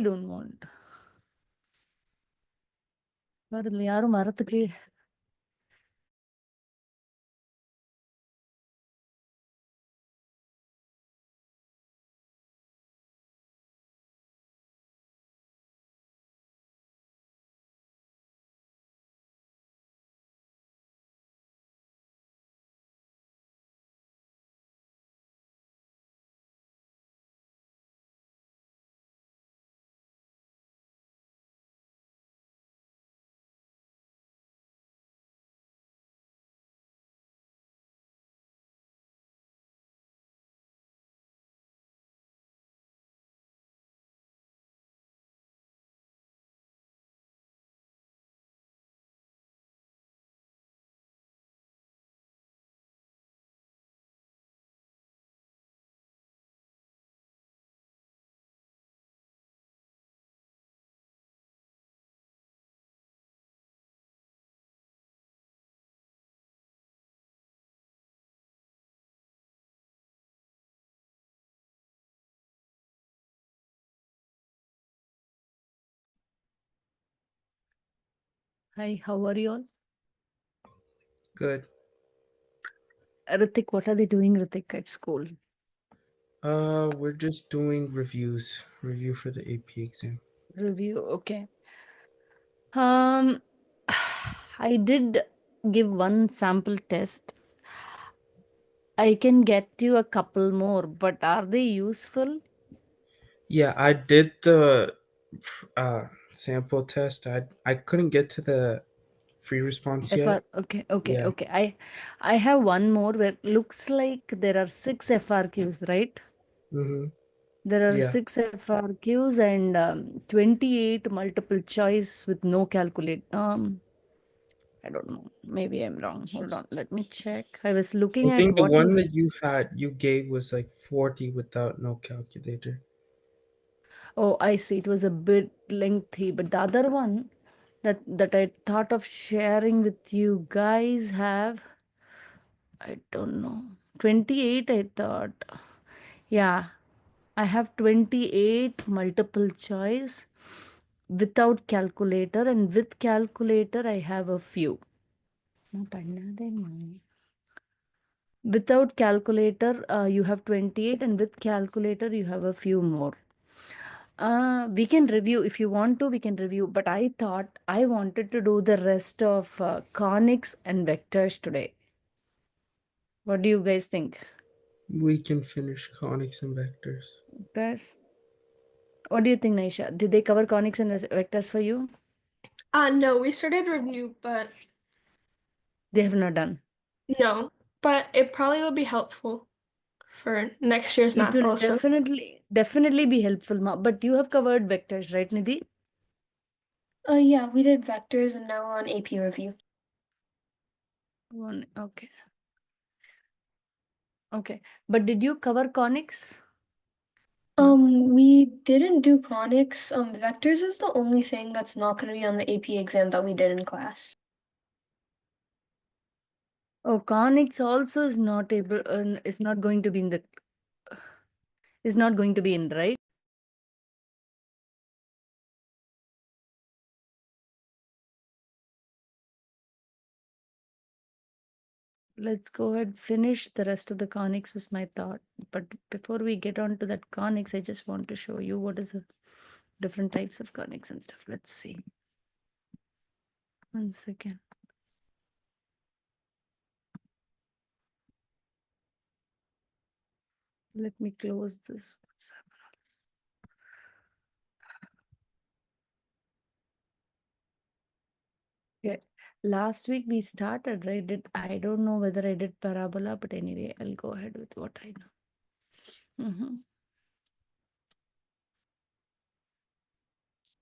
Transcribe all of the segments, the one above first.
don't want. பாருங்க யாரும் மரத்துக்கு Hi, how are you all? Good. Ritik, what are they doing, Ritik, at school? We're just doing reviews. Review for the AP exam. Review, okay. Um, I did give one sample test. I can get you a couple more, but are they useful? Yeah, I did the sample test. I couldn't get to the free response yet. Okay, okay, Yeah. okay. I have one more where looks like there are 6 FRQs, right? Mm-hmm. There are Yeah. 6 FRQs and 28 multiple choice with no calculate. I don't know. Maybe I'm wrong. Hold on. Let me check. I was I looking at think the what one you. that you gave was like 40 without no calculator. Oh, I see. It was a bit lengthy, but the other one that I thought of sharing with you guys have, I don't know, 28. I thought, yeah, I have 28 multiple choice without calculator, and with calculator I have a few. No, पढ़ना दे. Without calculator, you have 28, and with calculator, you have a few more. We can review if you want to, we can review, but I thought I wanted to do the rest of conics and vectors today. What do you guys think? We can finish conics and vectors. Vectors? What do you think, Naisha? Did they cover conics and vectors for you? No, we started review, but They have not done. no. But it probably would be helpful for next year's It math will also. definitely be helpful, but you have covered vectors, right, Nidhi? Yeah, we did vectors and now we're on AP review. One, okay. Okay. But did you cover conics? No. We didn't do conics. Vectors is the only thing that's not going to be on the AP exam that we did in class. Oh, conics also is not able, is not going to be in the, is not going to be in, right? Let's go ahead, finish the rest of the conics was my thought. But before we get on to that conics, I just want to show you what is the different types of conics and stuff. Let's see. 1 second. Let me close this. Okay. Last week we started, right? I don't know whether I did parabola, but anyway, I'll go ahead with what I know.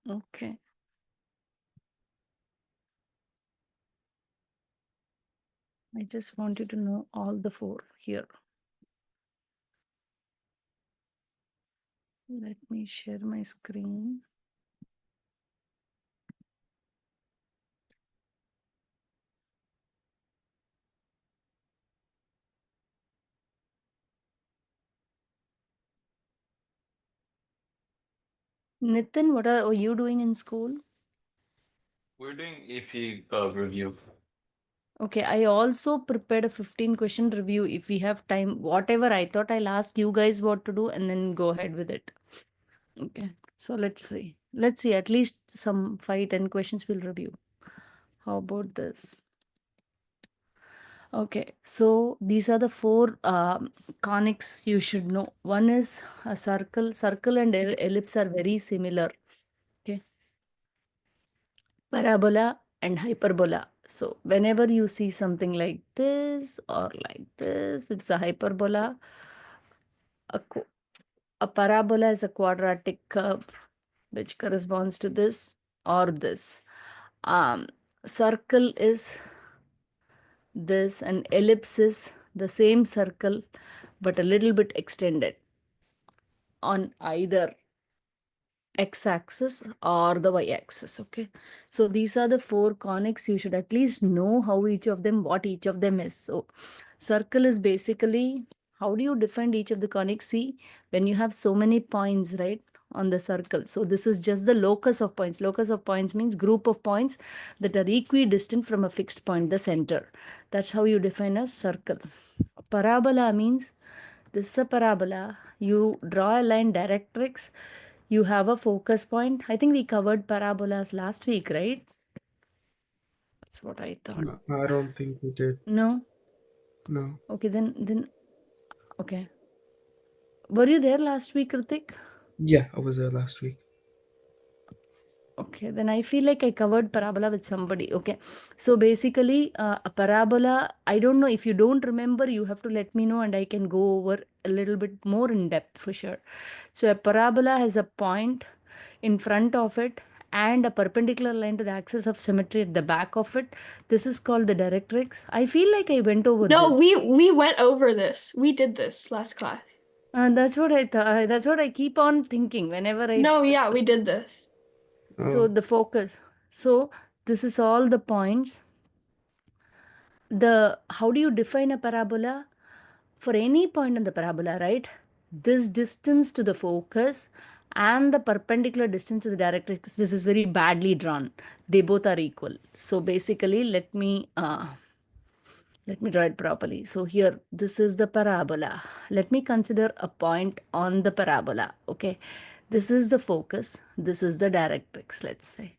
Okay. I just want you to know all the 4 here. Let me share my screen. Nitin, what are you doing in school? We're doing AP review. Okay, I also prepared a 15-question review if we have time. Whatever I thought, I'll ask you guys what to do and then go ahead with it. Okay, so let's see. Let's see, at least some 5-10 questions we'll review. How about this? Okay, so these are the four conics you should know. One is a circle. Circle and ellipse are very similar. Okay, parabola and hyperbola. So whenever you see something like this or like this, it's a hyperbola. A parabola is a quadratic curve which corresponds to this or this. Um, Circle is this, and ellipse is the same circle but a little bit extended on either x-axis or the y-axis. Okay, so these are the four conics. You should at least know how each of them, what each of them is. So circle is basically, how do you define each of the conics? See, when you have so many points, right, on the circle, so this is just the locus of points. Locus of points means group of points that are equidistant from a fixed point, the center. That's how you define a circle. Parabola means this is a parabola. You draw a line directrix. You have a focus point. I think we covered parabolas last week, right? That's what I thought. No, I don't think we did. No? No. Okay, then, okay. Were you there last week, Kritik? Yeah, I was there last week. Okay, then I feel like I covered parabola with somebody. Okay, so basically, a parabola, I don't know, if you don't remember, you have to let me know and I can go over a little bit more in depth for sure. So a parabola has a point in front of it and a perpendicular line to the axis of symmetry at the back of it. This is called the directrix. I feel like I went over No, this. we went over this. We did this last class. That's what I thought. That's what I keep on thinking whenever I. No, yeah, we did this. So Oh. the focus. So this is all the points. How do you define a parabola? For any point in the parabola, right? This distance to the focus and the perpendicular distance to the directrix, this is very badly drawn. They both are equal. So basically, let me draw it properly. So here, this is the parabola. Let me consider a point on the parabola. Okay, this is the focus. This is the directrix, let's say.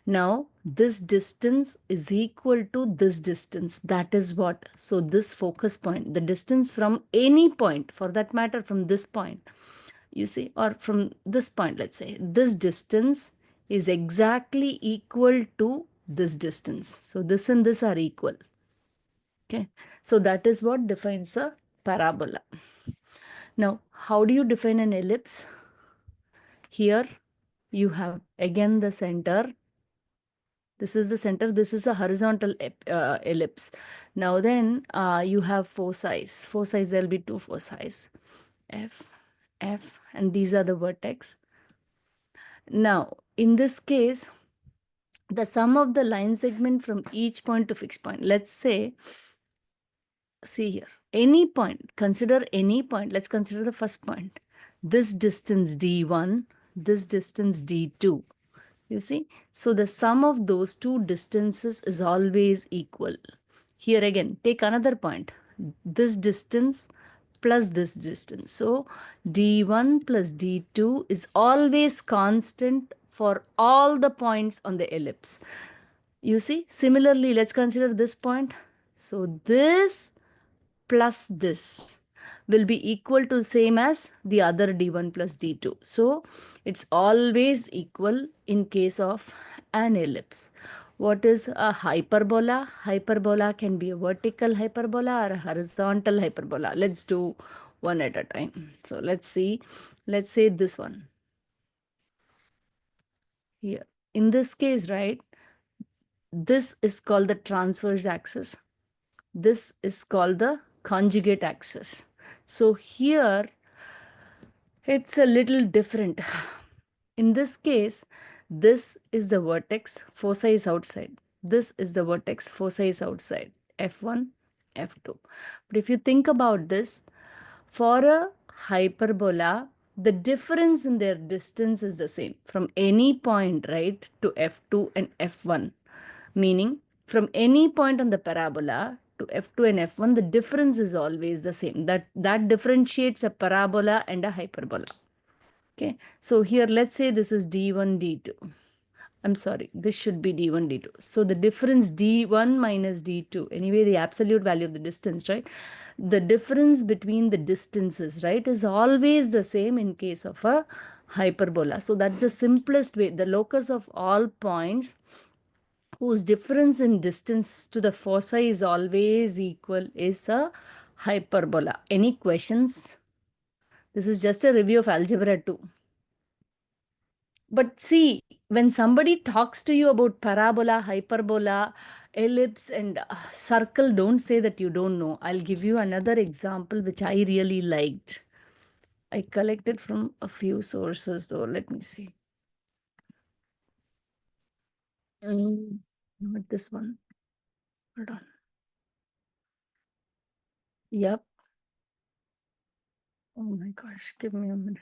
Now, this distance is equal to this distance. That is what? So this focus point, the distance from any point, for that matter, from this point, you see, or from this point, let's say, this distance is exactly equal to this distance. So this and this are equal. Okay, so that is what defines a parabola. Now, how do you define an ellipse? Here you have again the center. This is the center. This is a horizontal ellipse. Now then you have foci. Foci, there'll be two foci. F, F, and these are the vertex. Now, in this case, the sum of the line segment from each point to fixed point. Let's say, see here, any point, consider any point. Let's consider the first point. This distance D1, this distance D2. You see, so the sum of those two distances is always equal. Here again, take another point. This distance plus this distance. So D1 plus D2 is always constant for all the points on the ellipse. You see, similarly, let's consider this point. So this plus this will be equal to same as the other d1 plus d2. So it's always equal in case of an ellipse. What is a hyperbola? Hyperbola can be a vertical hyperbola or a horizontal hyperbola. Let's do one at a time. So let's see. Let's say this one. Here. In this case, right, this is called the transverse axis. This is called the conjugate axis. So here it's a little different. In this case, this is the vertex, foci is outside. This is the vertex, foci is outside. F1, F2. But if you think about this, for a hyperbola, the difference in their distance is the same from any point, right, to F2 and F1. Meaning, from any point on the parabola to F2 and F1, the difference is always the same. That differentiates a parabola and a hyperbola. Okay, so here let's say this is D1, D2. I'm sorry, this should be D1, D2. So the difference D1 minus D2, anyway, the absolute value of the distance, right? The difference between the distances, right, is always the same in case of a hyperbola. So that's the simplest way. The locus of all points whose difference in distance to the foci is always equal is a hyperbola. Any questions? This is just a review of algebra 2. But see, when somebody talks to you about parabola, hyperbola, ellipse, and circle, don't say that you don't know. I'll give you another example which I really liked. I collected from a few sources though. Let me see. Not this one. Hold on. Yep. Oh my gosh, give me a minute.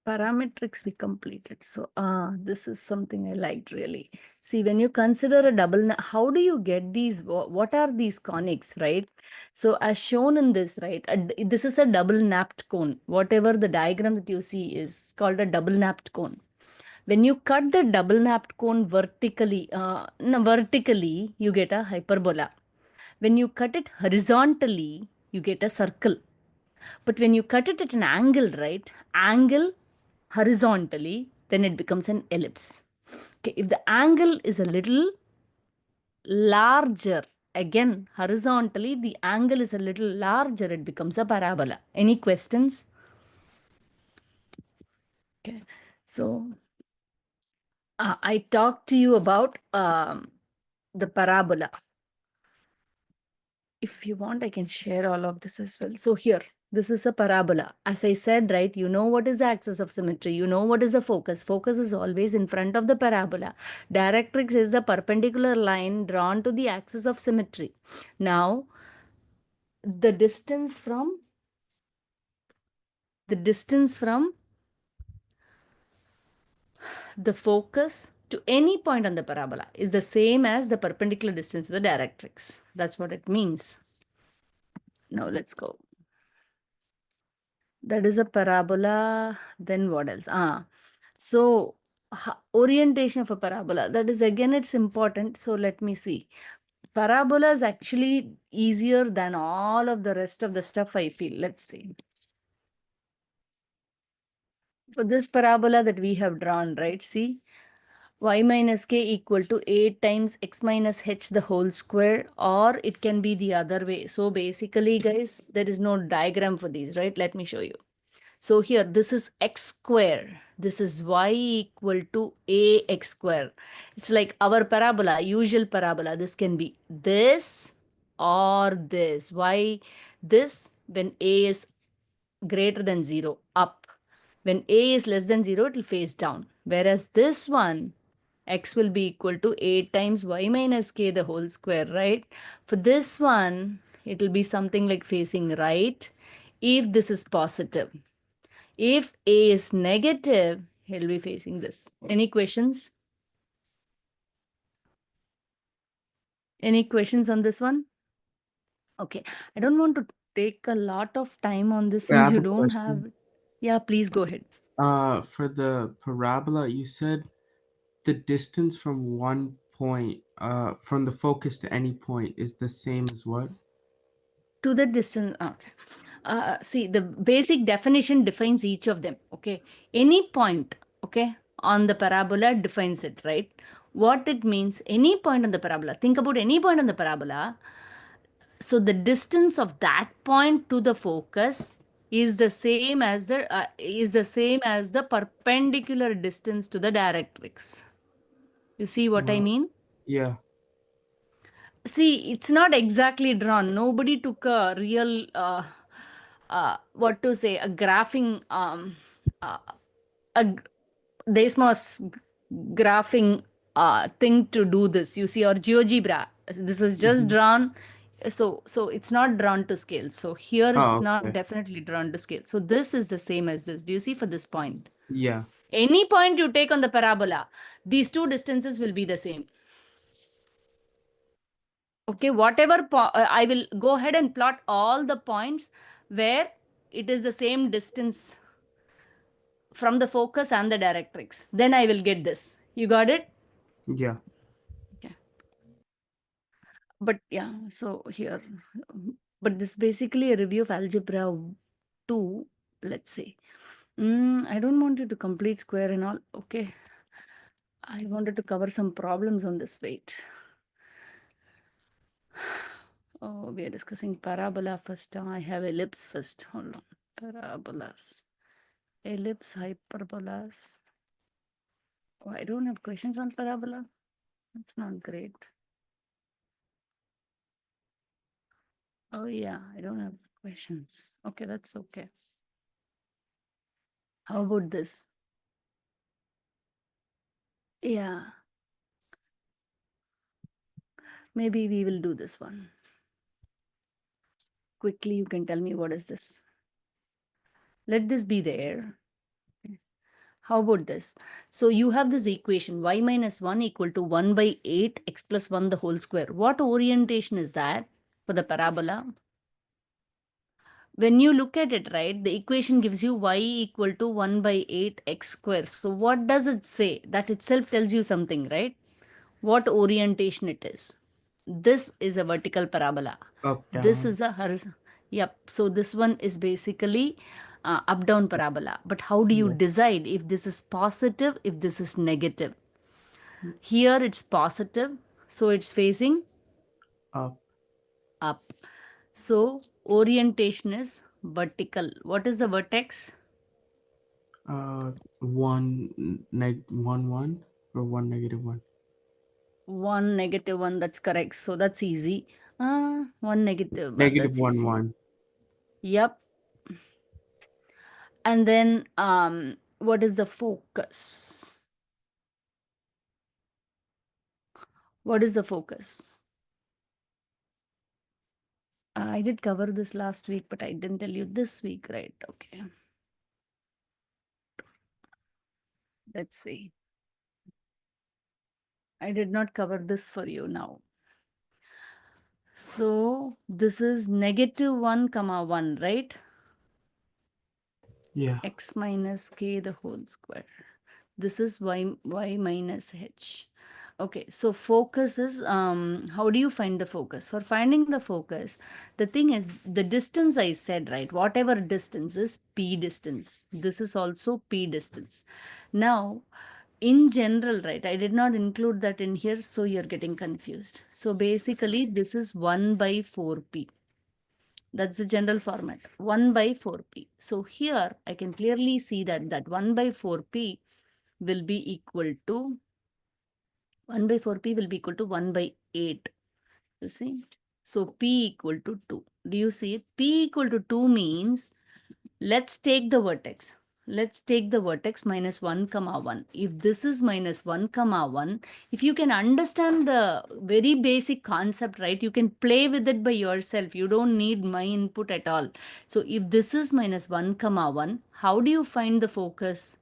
Parametrics we completed. So this is something I liked really. See, when you consider a double, how do you get these? What are these conics, right? So as shown in this, right, this is a double napped cone. Whatever the diagram that you see is called a double napped cone. When you cut the double napped cone vertically, vertically, you get a hyperbola. When you cut it horizontally, you get a circle. But when you cut it at an angle, right, angle horizontally, then it becomes an ellipse. Okay, if the angle is a little larger, again, horizontally, the angle is a little larger, it becomes a parabola. Any questions? Okay, so I talked to you about the parabola. If you want, I can share all of this as well. So here, this is a parabola. As I said, right, you know what is the axis of symmetry. You know what is the focus. Focus is always in front of the parabola. Directrix is the perpendicular line drawn to the axis of symmetry. Now, the distance from the focus to any point on the parabola is the same as the perpendicular distance to the directrix. That's what it means. Now let's go. That is a parabola. Then what else? So orientation of a parabola. That is again, it's important. So let me see. Parabola is actually easier than all of the rest of the stuff, I feel. Let's see. For this parabola that we have drawn, right? See, y minus k equal to 8 times x minus h the whole square, or it can be the other way. So basically, guys, there is no diagram for these, right? Let me show you. So here, this is x square. This is y equal to ax square. It's like our parabola, usual parabola. This can be this or this. Why this? When a is greater than 0, up. When a is less than 0, it will face down. Whereas this one, x will be equal to 8 times y minus k the whole square, right? For this one, it will be something like facing right if this is positive. If A is negative, he'll be facing this. Any questions? Any questions on this one? Okay. I don't want to take a lot of time on this Yeah, I since have you a don't question. have. Yeah, please go ahead. For the parabola, you said the distance from one point, from the focus to any point is the same as what? To the distance. Okay. See, the basic definition defines each of them. Okay. Any point, okay, on the parabola defines it, right? What it means, any point on the parabola. Think about any point on the parabola. So the distance of that point to the focus is the same as the perpendicular distance to the directrix. You see what I mean? Yeah. See, it's not exactly drawn. Nobody took a real what to say, a graphing uh, a Desmos graphing thing to do this. You see, or GeoGebra. This is just drawn. So it's not drawn to scale. So here it's Oh, not okay. definitely drawn to scale. So this is the same as this. Do you see for this point? Yeah. Any point you take on the parabola, these two distances will be the same. Okay, whatever I will go ahead and plot all the points where it is the same distance from the focus and the directrix. Then I will get this. You got it? Yeah. Okay. But yeah, so here, but this basically a review of algebra 2, let's say. I don't want you to complete square and all. Okay. I wanted to cover some problems on this. Wait. Oh, we are discussing parabola first. I have ellipse first. Hold on. Parabolas. Ellipse, hyperbolas. Oh, I don't have questions on parabola. That's not great. Oh, yeah, I don't have questions. Okay, that's okay. How about this? Yeah. Maybe we will do this one. Quickly, you can tell me what is this. Let this be there. How about this? So you have this equation y minus 1 equal to 1 by 8 x plus 1 the whole square. What orientation is that for the parabola? When you look at it, right, the equation gives you y equal to 1 by 8 x square. So what does it say? That itself tells you something, right? What orientation it is. This is a vertical parabola. Up, This down. is a horizontal. Yep. So this one is basically up-down parabola. But how do you Yeah. decide if this is positive, if this is negative? Here it's positive, so it's facing Up. up. So orientation is vertical. What is the vertex? 1 or 1 -1. 1 negative 1, that's correct. So that's easy. 1 negative 1, Negative that's 1 easy. 1. Yep. And then what is the focus? What is the focus? I did cover this last week, but I didn't tell you this week, right? Okay. Let's see. I did not cover this for you now. So this is negative 1 comma 1, right? Yeah. X minus k the whole square. This is y minus h. Okay, so focus is how do you find the focus? For finding the focus, the thing is the distance I said, right? Whatever distance is p distance. This is also p distance. Now, in general, right, I did not include that in here, so you're getting confused. So basically, this is 1 by 4p. That's the general format, 1 by 4p. So here I can clearly see that 1 by 4p will be equal to 1 by 4p will be equal to 1 by 8. You see? So p equal to 2. Do you see it? P equal to 2 means let's take the vertex. Let's take the vertex minus 1 comma 1. If this is minus 1 comma 1, if you can understand the very basic concept, right, you can play with it by yourself. You don't need my input at all. So if this is minus 1 comma 1, how do you find the focus?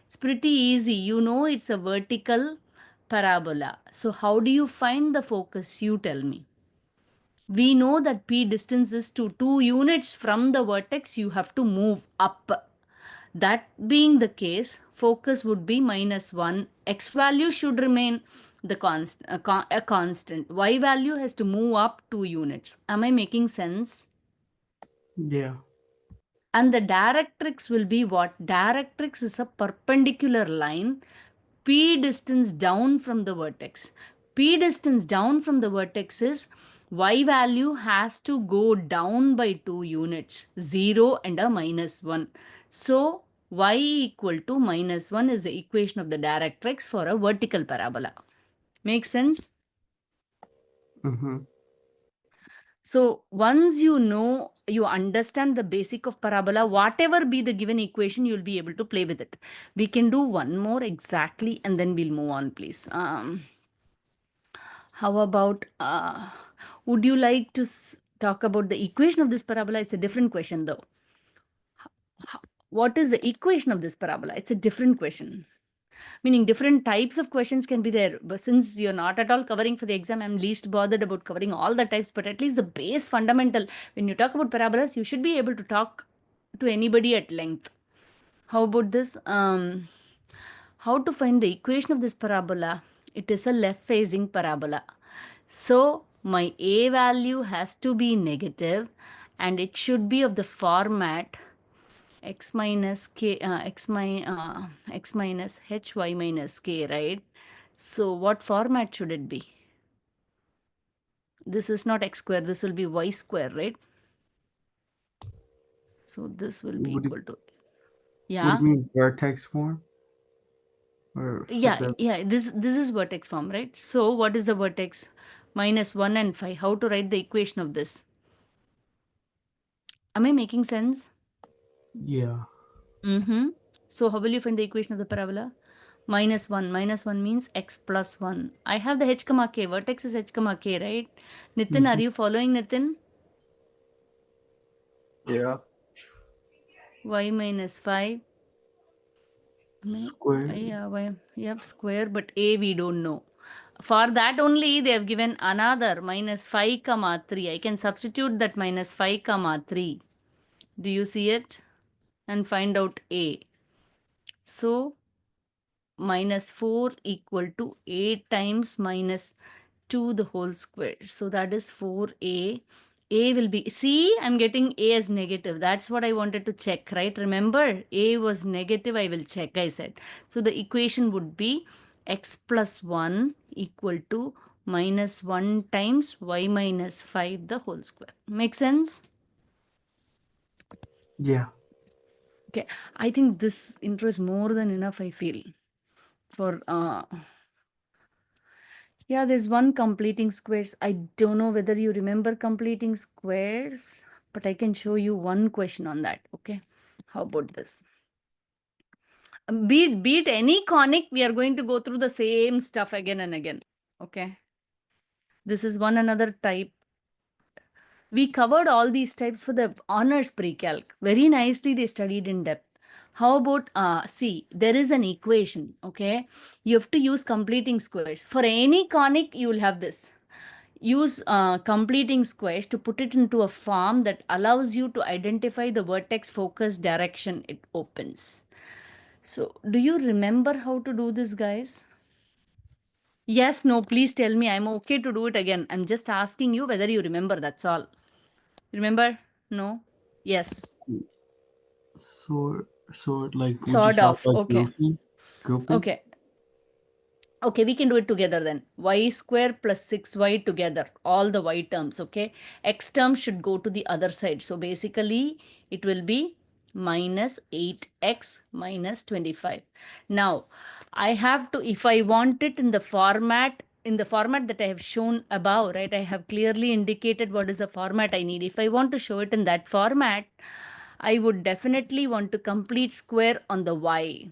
It's pretty easy. You know it's a vertical parabola. So how do you find the focus? You tell me. We know that p distance is to 2 units from the vertex. You have to move up. That being the case, focus would be minus 1. X value should remain the a constant. Y value has to move up 2 units. Am I making sense? Yeah. And the directrix will be what? Directrix is a perpendicular line, p distance down from the vertex. P distance down from the vertex is y value has to go down by 2 units, 0 and a minus 1. So y equal to minus 1 is the equation of the directrix for a vertical parabola. Make sense? Mm-hmm. So once you understand the basic of parabola, whatever be the given equation, you'll be able to play with it. We can do one more exactly, and then we'll move on, please. How about, would you like to talk about the equation of this parabola? It's a different question though. What is the equation of this parabola? It's a different question. Meaning different types of questions can be there. But since you're not at all covering for the exam, I'm least bothered about covering all the types, but at least the base fundamental, when you talk about parabolas, you should be able to talk to anybody at length. How about this? How to find the equation of this parabola? It is a left-facing parabola. So my A value has to be negative, and it should be of the format x minus k x minus hy minus k, right? So what format should it be? This is not x square, this will be y square, right? So this will be Would it equal to, would yeah, it mean vertex form? Or for yeah, the yeah, this is vertex form, right? So what is the vertex? Minus 1 and 5. How to write the equation of this? Am I making sense? yeah. Mm-hmm. So how will you find the equation of the parabola? Minus 1. Minus 1 means x plus 1. I have the h comma k. Vertex is h comma k, right? Nitin, are Mhm. you following Nitin? Yeah. Y minus 5. Square. Yeah, y, yep, square, but a we don't know. For that only, they have given another minus 5 comma 3. I can substitute that minus 5 comma 3. Do you see it? And find out a. So minus 4 equal to 8 times minus 2 the whole square. So that is 4a. A will be, see, I'm getting a as negative. That's what I wanted to check, right? Remember, a was negative, I will check, I said. So the equation would be x plus 1 equal to minus 1 times y minus 5 the whole square. Make sense? Yeah. Okay, I think this intro is more than enough, I feel, for yeah, there's one completing squares. I don't know whether you remember completing squares, but I can show you one question on that. Okay, how about this? Be it any conic, we are going to go through the same stuff again and again. Okay, this is one another type. We covered all these types for the honors pre-calc. Very nicely they studied in depth. How about, see, there is an equation, okay? You have to use completing squares. For any conic, you will have this. Use completing squares to put it into a form that allows you to identify the vertex focus direction it opens. So, do you remember how to do this, guys? Yes, no, please tell me. I'm okay to do it again. I'm just asking you whether you remember, that's all. Remember? No? Yes. Sort like would you Sort solve of. like Okay. grouping? Grouping? Okay. Okay, we can do it together then. Y square plus 6y together, all the y terms, okay? X term should go to the other side. So basically, it will be minus 8x minus 25. Now, I have to, if I want it in the format that I have shown above, right? I have clearly indicated what is the format I need. If I want to show it in that format, I would definitely want to complete square on the y.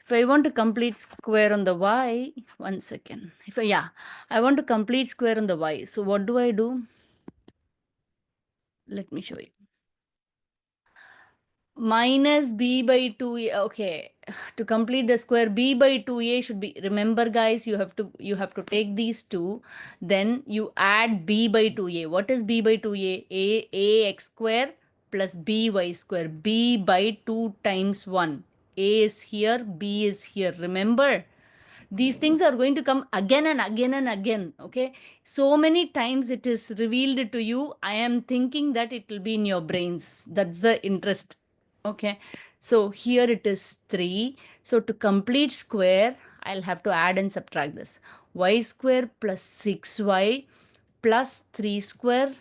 If I want to complete square on the y, one second. I want to complete square on the y. So what do I do? Let me show you. Minus b by 2a. Okay, to complete the square, b by 2a should be, remember guys, you have to take these two, then you add b by 2a. What is b by 2a? Ax square plus by square. B by 2 times 1. A is here, b is here. Remember? These things are going to come again and again and again. Okay, so many times it is revealed to you. I am thinking that it will be in your brains. That's the interest. Okay, so here it is 3. So to complete square, I'll have to add and subtract this. Y square plus 6y plus 3 square.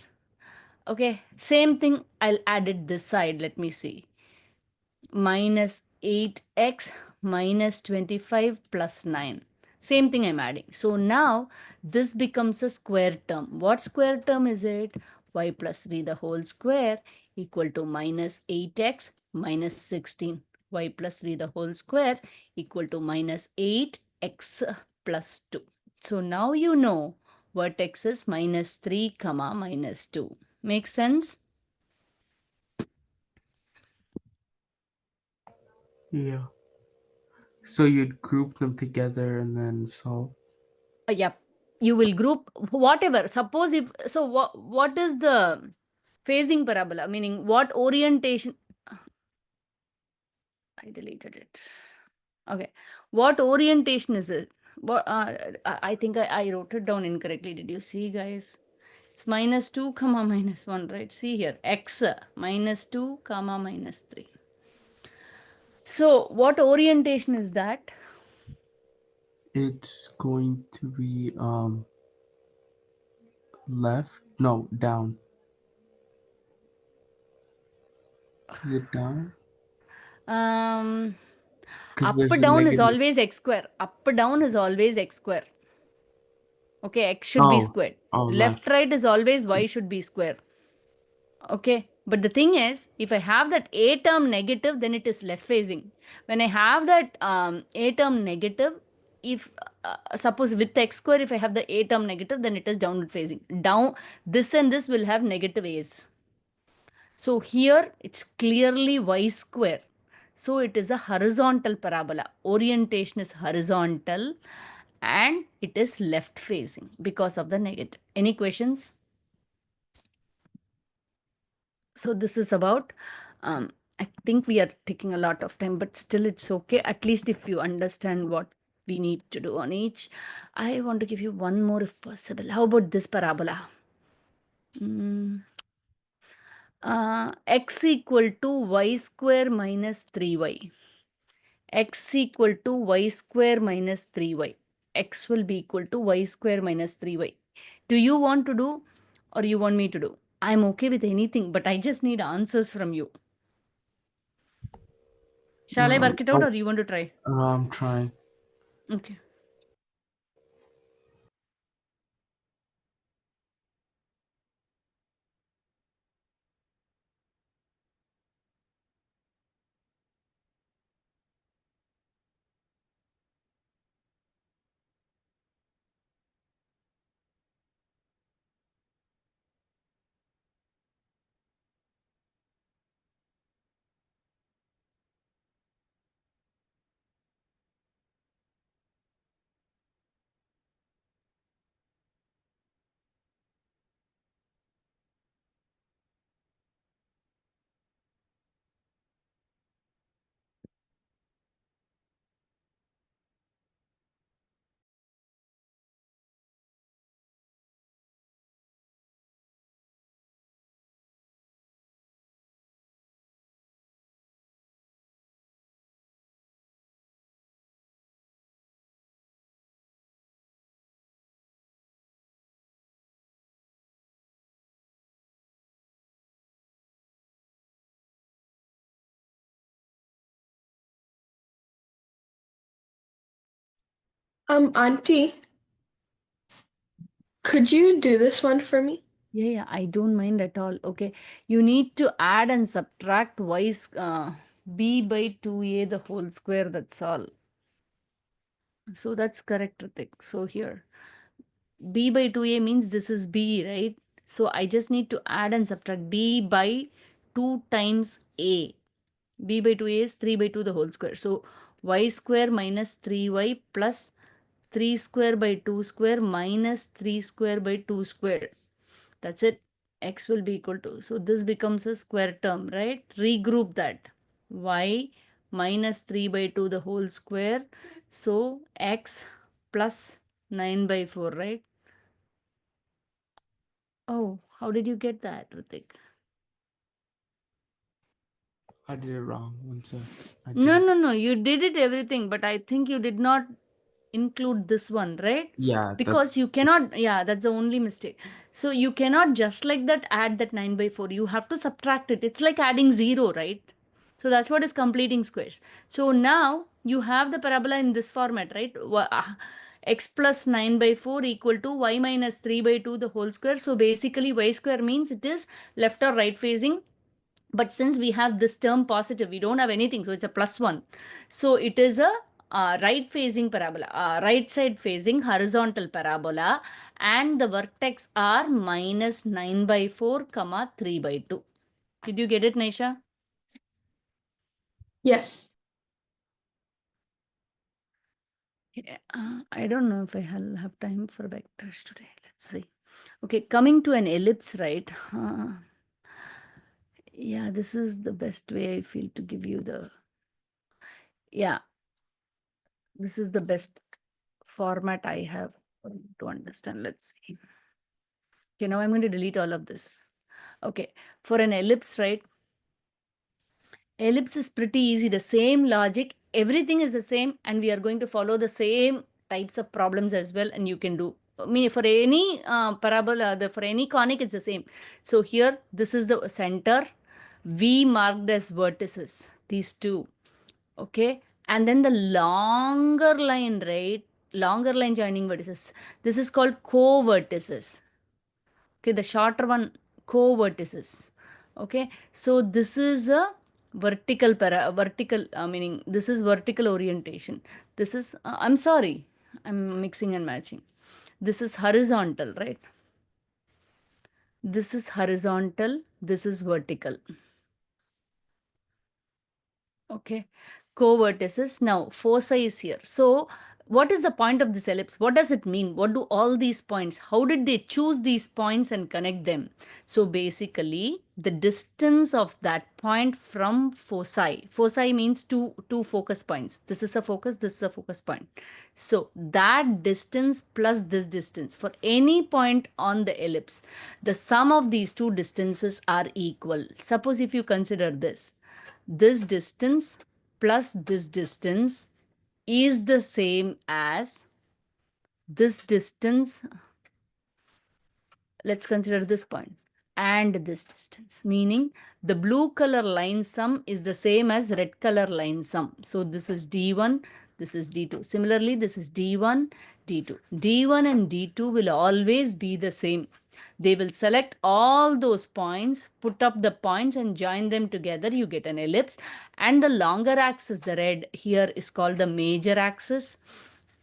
Okay, same thing, I'll add it this side. Let me see. Minus 8x minus 25 plus 9. Same thing I'm adding. So now this becomes a square term. What square term is it? Y plus 3 the whole square equal to minus 8x minus 16. Y plus 3 the whole square equal to minus 8x plus 2. So now you know what x is minus 3 comma minus 2. Make sense? Yeah. So you'd group them together and then solve. Yep. You will group whatever. Suppose if so, what is the phasing parabola? Meaning what orientation? I deleted it. Okay. What orientation is it? What I think I wrote it down incorrectly. Did you see, guys? It's minus 2 comma minus 1, right? See here, x minus 2 comma minus 3. So what orientation is that? It's going to be left. No, down. Is it down? Um, Because up there's a down is negative. always x square. Up down is always x square. Okay, x should be Oh, squared. oh, Left, left. right is always y should be square. Okay, but the thing is, if I have that a term negative, then it is left facing. When I have that a term negative, if suppose with x square, if I have the a term negative, then it is downward facing. Down, this and this will have negative a's. So here it's clearly y square. So it is a horizontal parabola. Orientation is horizontal and it is left facing because of the negative. Any questions? So this is about, I think we are taking a lot of time, but still it's okay. At least if you understand what we need to do on each. I want to give you one more if possible. How about this parabola? X equal to y square minus 3y. X equal to y square minus 3y. X will be equal to y square minus 3y. Do you want to do or you want me to do? I'm okay with anything, but I just need answers from you. Shall I work it out or you want to try? I'm trying. Okay. Auntie, could you do this one for me? Yeah, I don't mind at all. Okay. You need to add and subtract b by 2a the whole square. That's all. So that's correct, Ritik. So here, b by 2a means this is b, right? So I just need to add and subtract b by 2 times a. B by 2a is 3 by 2 the whole square. So y square minus 3y plus 3 square by 2 square minus 3 square by 2 square. That's it. X will be equal to. So this becomes a square term, right? Regroup that. Y minus 3 by 2 the whole square. So x plus 9 by 4, right? Oh, how did you get that, Ritik? I did it wrong. One sec. I did. No. You did it everything, but I think you did not include this one, right? Yeah, Because that's you cannot, yeah, that's the only mistake. So you cannot just like that add that 9 by 4. You have to subtract it. It's like adding 0, right? So that's what is completing squares. So now you have the parabola in this format, right? x plus 9 by 4 equal to y minus 3 by 2 the whole square. So basically y square means it is left or right facing. But since we have this term positive, we don't have anything, so it's a plus 1. So it is a right facing parabola, right side facing horizontal parabola, and the vertex are minus 9 by 4 comma 3 by 2. Did you get it, Naisha? Yes. Yeah, I don't know if I have time for vectors today. Let's see. Okay, coming to an ellipse, right? Yeah, this is the best way I feel to give you the, yeah, this is the best format I have to understand. Let's see. Okay, now I'm going to delete all of this. Okay, for an ellipse, right? Ellipse is pretty easy. The same logic, everything is the same, and we are going to follow the same types of problems as well. And you can do. I mean, for any parabola, for any conic, it's the same. So here, this is the center. V marked as vertices. These two. Okay, and then the longer line, right? Longer line joining vertices. This is called co-vertices. Okay, the shorter one, co-vertices. Okay, so this is a vertical, meaning this is vertical orientation. This is, I'm sorry, I'm mixing and matching. This is horizontal, right? This is horizontal, this is vertical. Okay, co-vertices. Now, foci is here. So, what is the point of this ellipse? What does it mean? What do all these points? How did they choose these points and connect them? So, basically, the distance of that point from foci. Foci means two focus points. This is a focus, this is a focus point. So, that distance plus this distance for any point on the ellipse, the sum of these two distances are equal. Suppose if you consider this distance plus this distance is the same as this distance. Let's consider this point and this distance, meaning the blue color line sum is the same as red color line sum. So this is D1, this is D2. Similarly, this is D1, D2. D1 and D2 will always be the same. They will select all those points, put up the points and join them together. You get an ellipse. And the longer axis, the red here, is called the major axis.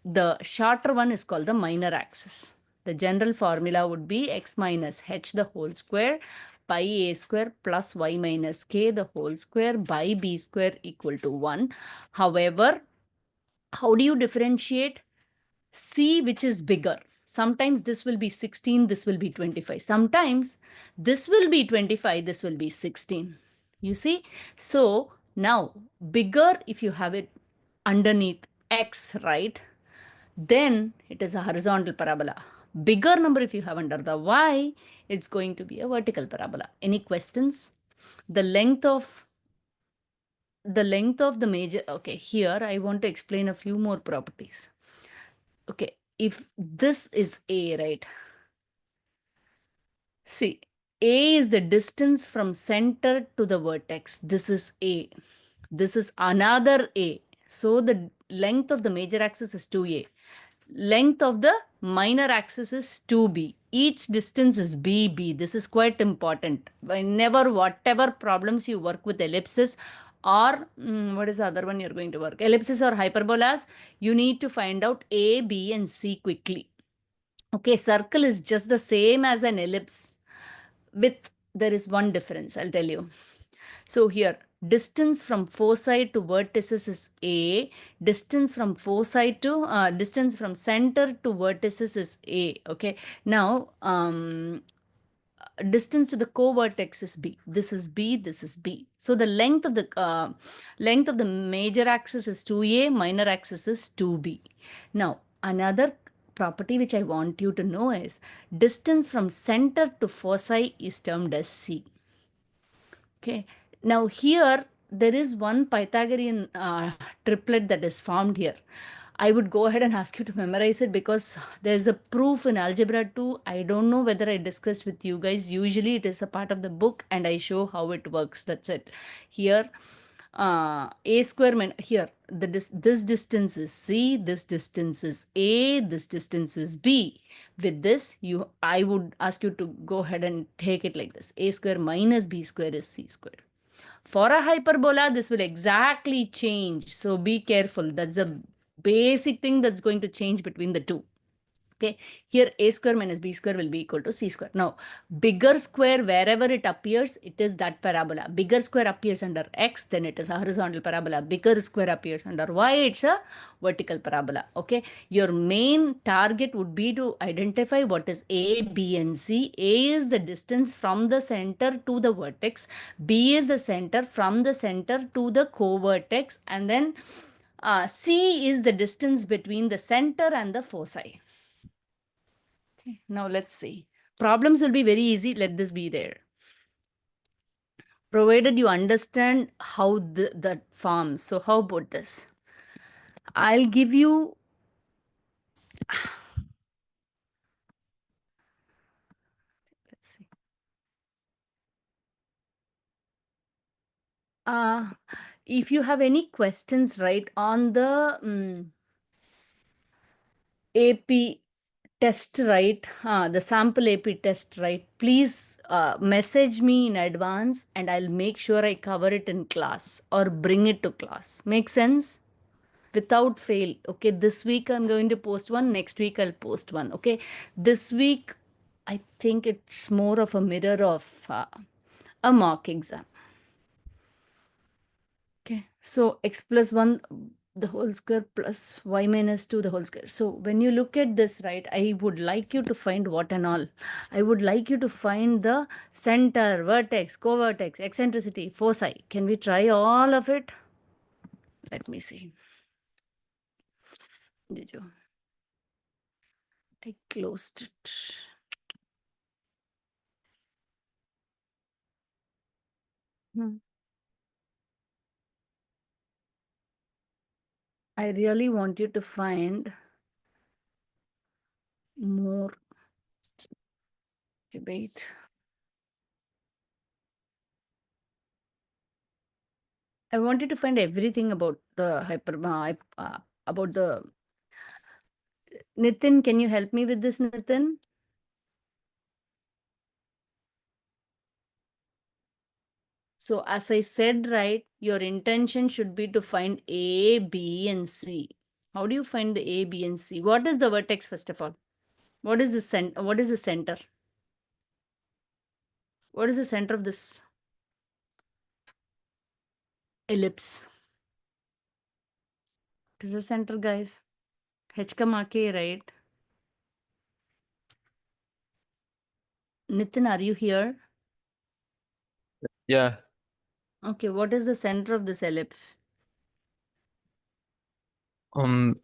The shorter one is called the minor axis. The general formula would be x minus h the whole square pi a square plus y minus k the whole square by b square equal to 1. However, how do you differentiate? See which is bigger. Sometimes this will be 16, this will be 25. Sometimes this will be 25, this will be 16. You see? So now bigger if you have it underneath x, right? Then it is a horizontal parabola. Bigger number if you have under the y, it's going to be a vertical parabola. Any questions? The length of the major, okay, here I want to explain a few more properties. Okay, if this is A, right? See, A is the distance from center to the vertex. This is A. This is another A. So the length of the major axis is 2A. Length of the minor axis is 2B. Each distance is BB. This is quite important. Whenever, whatever problems you work with ellipses or what is the other one you're going to work? Ellipses or hyperbolas, you need to find out A, B and C quickly. Okay, circle is just the same as an ellipse with, there is one difference, I'll tell you. So here, distance from foci to vertices is A. Distance from foci to, distance from center to vertices is A. Okay. Now, distance to the co-vertex is B. This is B, this is B. So the length of the major axis is 2A, minor axis is 2B. Now, another property which I want you to know is distance from center to foci is termed as C. Okay. Now here there is one Pythagorean triplet that is formed here. I would go ahead and ask you to memorize it because there's a proof in Algebra 2. I don't know whether I discussed with you guys. Usually it is a part of the book and I show how it works. That's it. Here, a square here this distance is c, this distance is a, this distance is b. With this, I would ask you to go ahead and take it like this: a square minus b square is c square. For a hyperbola, this will exactly change, so be careful. That's a basic thing that's going to change between the two. Okay, here a square minus b square will be equal to c square. Now, bigger square, wherever it appears, it is that parabola. Bigger square appears under x, then it is a horizontal parabola. Bigger square appears under y, it's a vertical parabola. Okay, your main target would be to identify what is a, b, and c. A is the distance from the center to the vertex. B is the center from the center to the co-vertex. And then c is the distance between the center and the foci. Okay, now let's see. Problems will be very easy. Let this be there. Provided you understand how that forms. So how about this? I'll give you let's see. If you have any questions, right, on the AP test, right, the sample AP test, right, please message me in advance and I'll make sure I cover it in class or bring it to class. Make sense? Without fail. Okay, this week I'm going to post one, next week I'll post one. Okay, this week I think it's more of a mirror of a mock exam. Okay, so x plus 1 the whole square plus y minus 2 the whole square. So when you look at this, right, I would like you to find what and all. I would like you to find the center, vertex, co-vertex, eccentricity, foci. Can we try all of it? Let me see. Did you? I closed it. I really want you to find more debate. I want you to find everything about the about the Nitin. Can you help me with this, Nitin? So as I said, right, your intention should be to find A, B, and C. How do you find the A, B, and C? What is the vertex, first of all? What is the center? What is the center? What is the center of this ellipse? What is the center, guys? H comma K, right? Nitin, are you here? Yeah. Okay, what is the center of this ellipse? Um.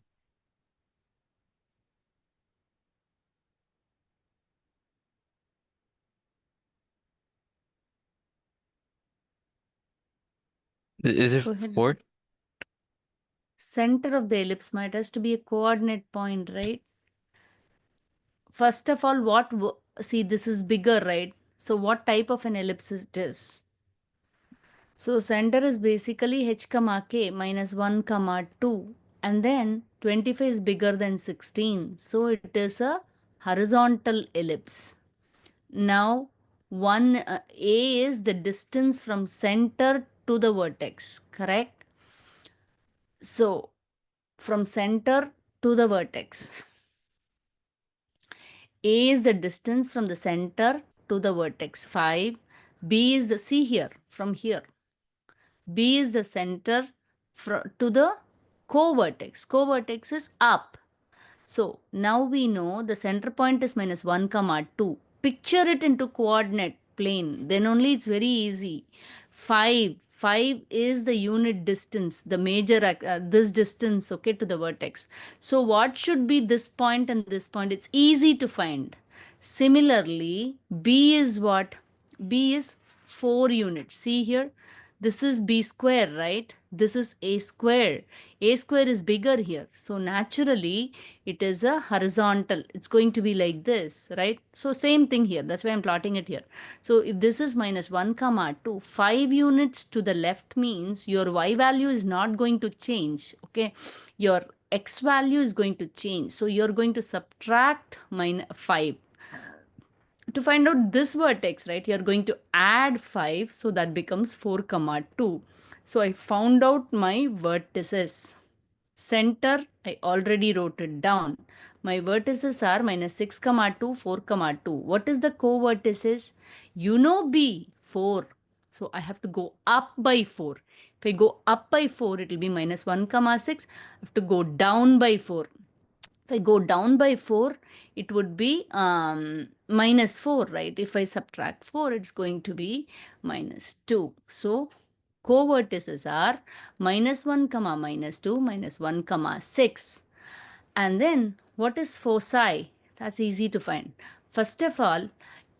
Is it Go ahead. 4? Center of the ellipse might has to be a coordinate point, right? First of all, see, this is bigger, right? So what type of an ellipse is this? So center is basically h comma k minus 1 comma 2. And then 25 is bigger than 16. So it is a horizontal ellipse. Now, A is the distance from center to the vertex, correct? So from center to the vertex. A is the distance from the center to the vertex, 5. B is the, see here, from here. B is the center to the co-vertex. Co-vertex is up. So now we know the center point is minus 1 comma 2. Picture it into coordinate plane. Then only it's very easy. 5. 5 is the unit distance, the major, this distance, okay, to the vertex. So what should be this point and this point? It's easy to find. Similarly, B is what? B is 4 units. See here, this is B square, right? This is a square. A square is bigger here. So naturally, it is a horizontal. It's going to be like this, right? So same thing here. That's why I'm plotting it here. So if this is minus 1 comma 2, 5 units to the left means your y value is not going to change, okay? Your x value is going to change. So you're going to subtract minus 5 to find out this vertex, right? You're going to add 5, so that becomes 4 comma 2. So I found out my vertices. Center, I already wrote it down. My vertices are minus 6 comma 2, 4 comma 2. What is the co-vertices? You know B, 4. So I have to go up by 4. If I go up by 4, it will be minus 1 comma 6. I have to go down by 4. If I go down by 4, it would be minus 4, right? If I subtract 4, it's going to be minus 2. So co-vertices are minus 1 comma minus 2 minus 1 comma 6. And then what is foci? That's easy to find. First of all,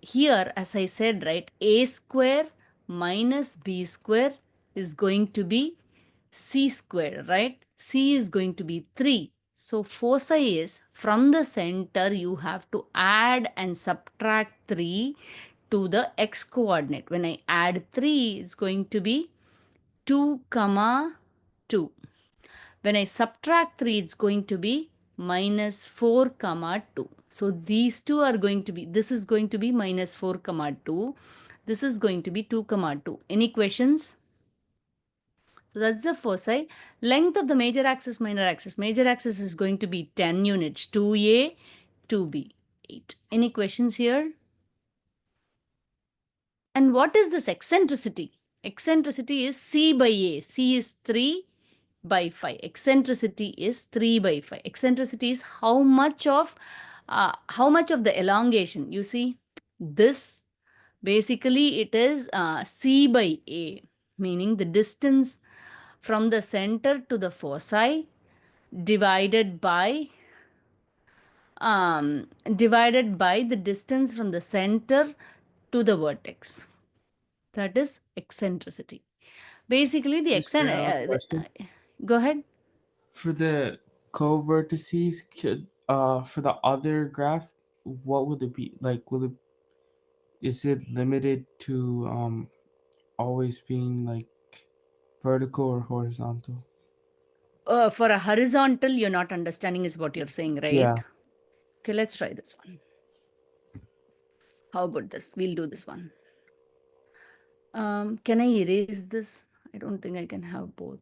here, as I said, right, a square minus b square is going to be c square, right? C is going to be 3. So foci is from the center, you have to add and subtract 3 to the x coordinate. When I add 3, it's going to be 2 comma 2. When I subtract 3, it's going to be minus 4 comma 2. So these two are going to be, this is going to be minus 4 comma 2. This is going to be 2 comma 2. Any questions? So that's the foci. Length of the major axis, minor axis. Major axis is going to be 10 units. 2a, 2b, 8. Any questions here? And what is this eccentricity? Eccentricity is c by a. C is 3 by 5. Eccentricity is 3 by 5. Eccentricity is how much of the elongation. You see, this basically it is c by a, meaning the distance from the center to the foci divided by the distance from the center to the vertex. That is eccentricity. Basically, the Is there a question? Go ahead. For the co-vertices, for the other graph, what would it be? Like, is it limited to always being like vertical or horizontal? For a horizontal, you're not understanding is what you're saying, right? Yeah. Okay, let's try this one. How about this? We'll do this one. Can I erase this? I don't think I can have both.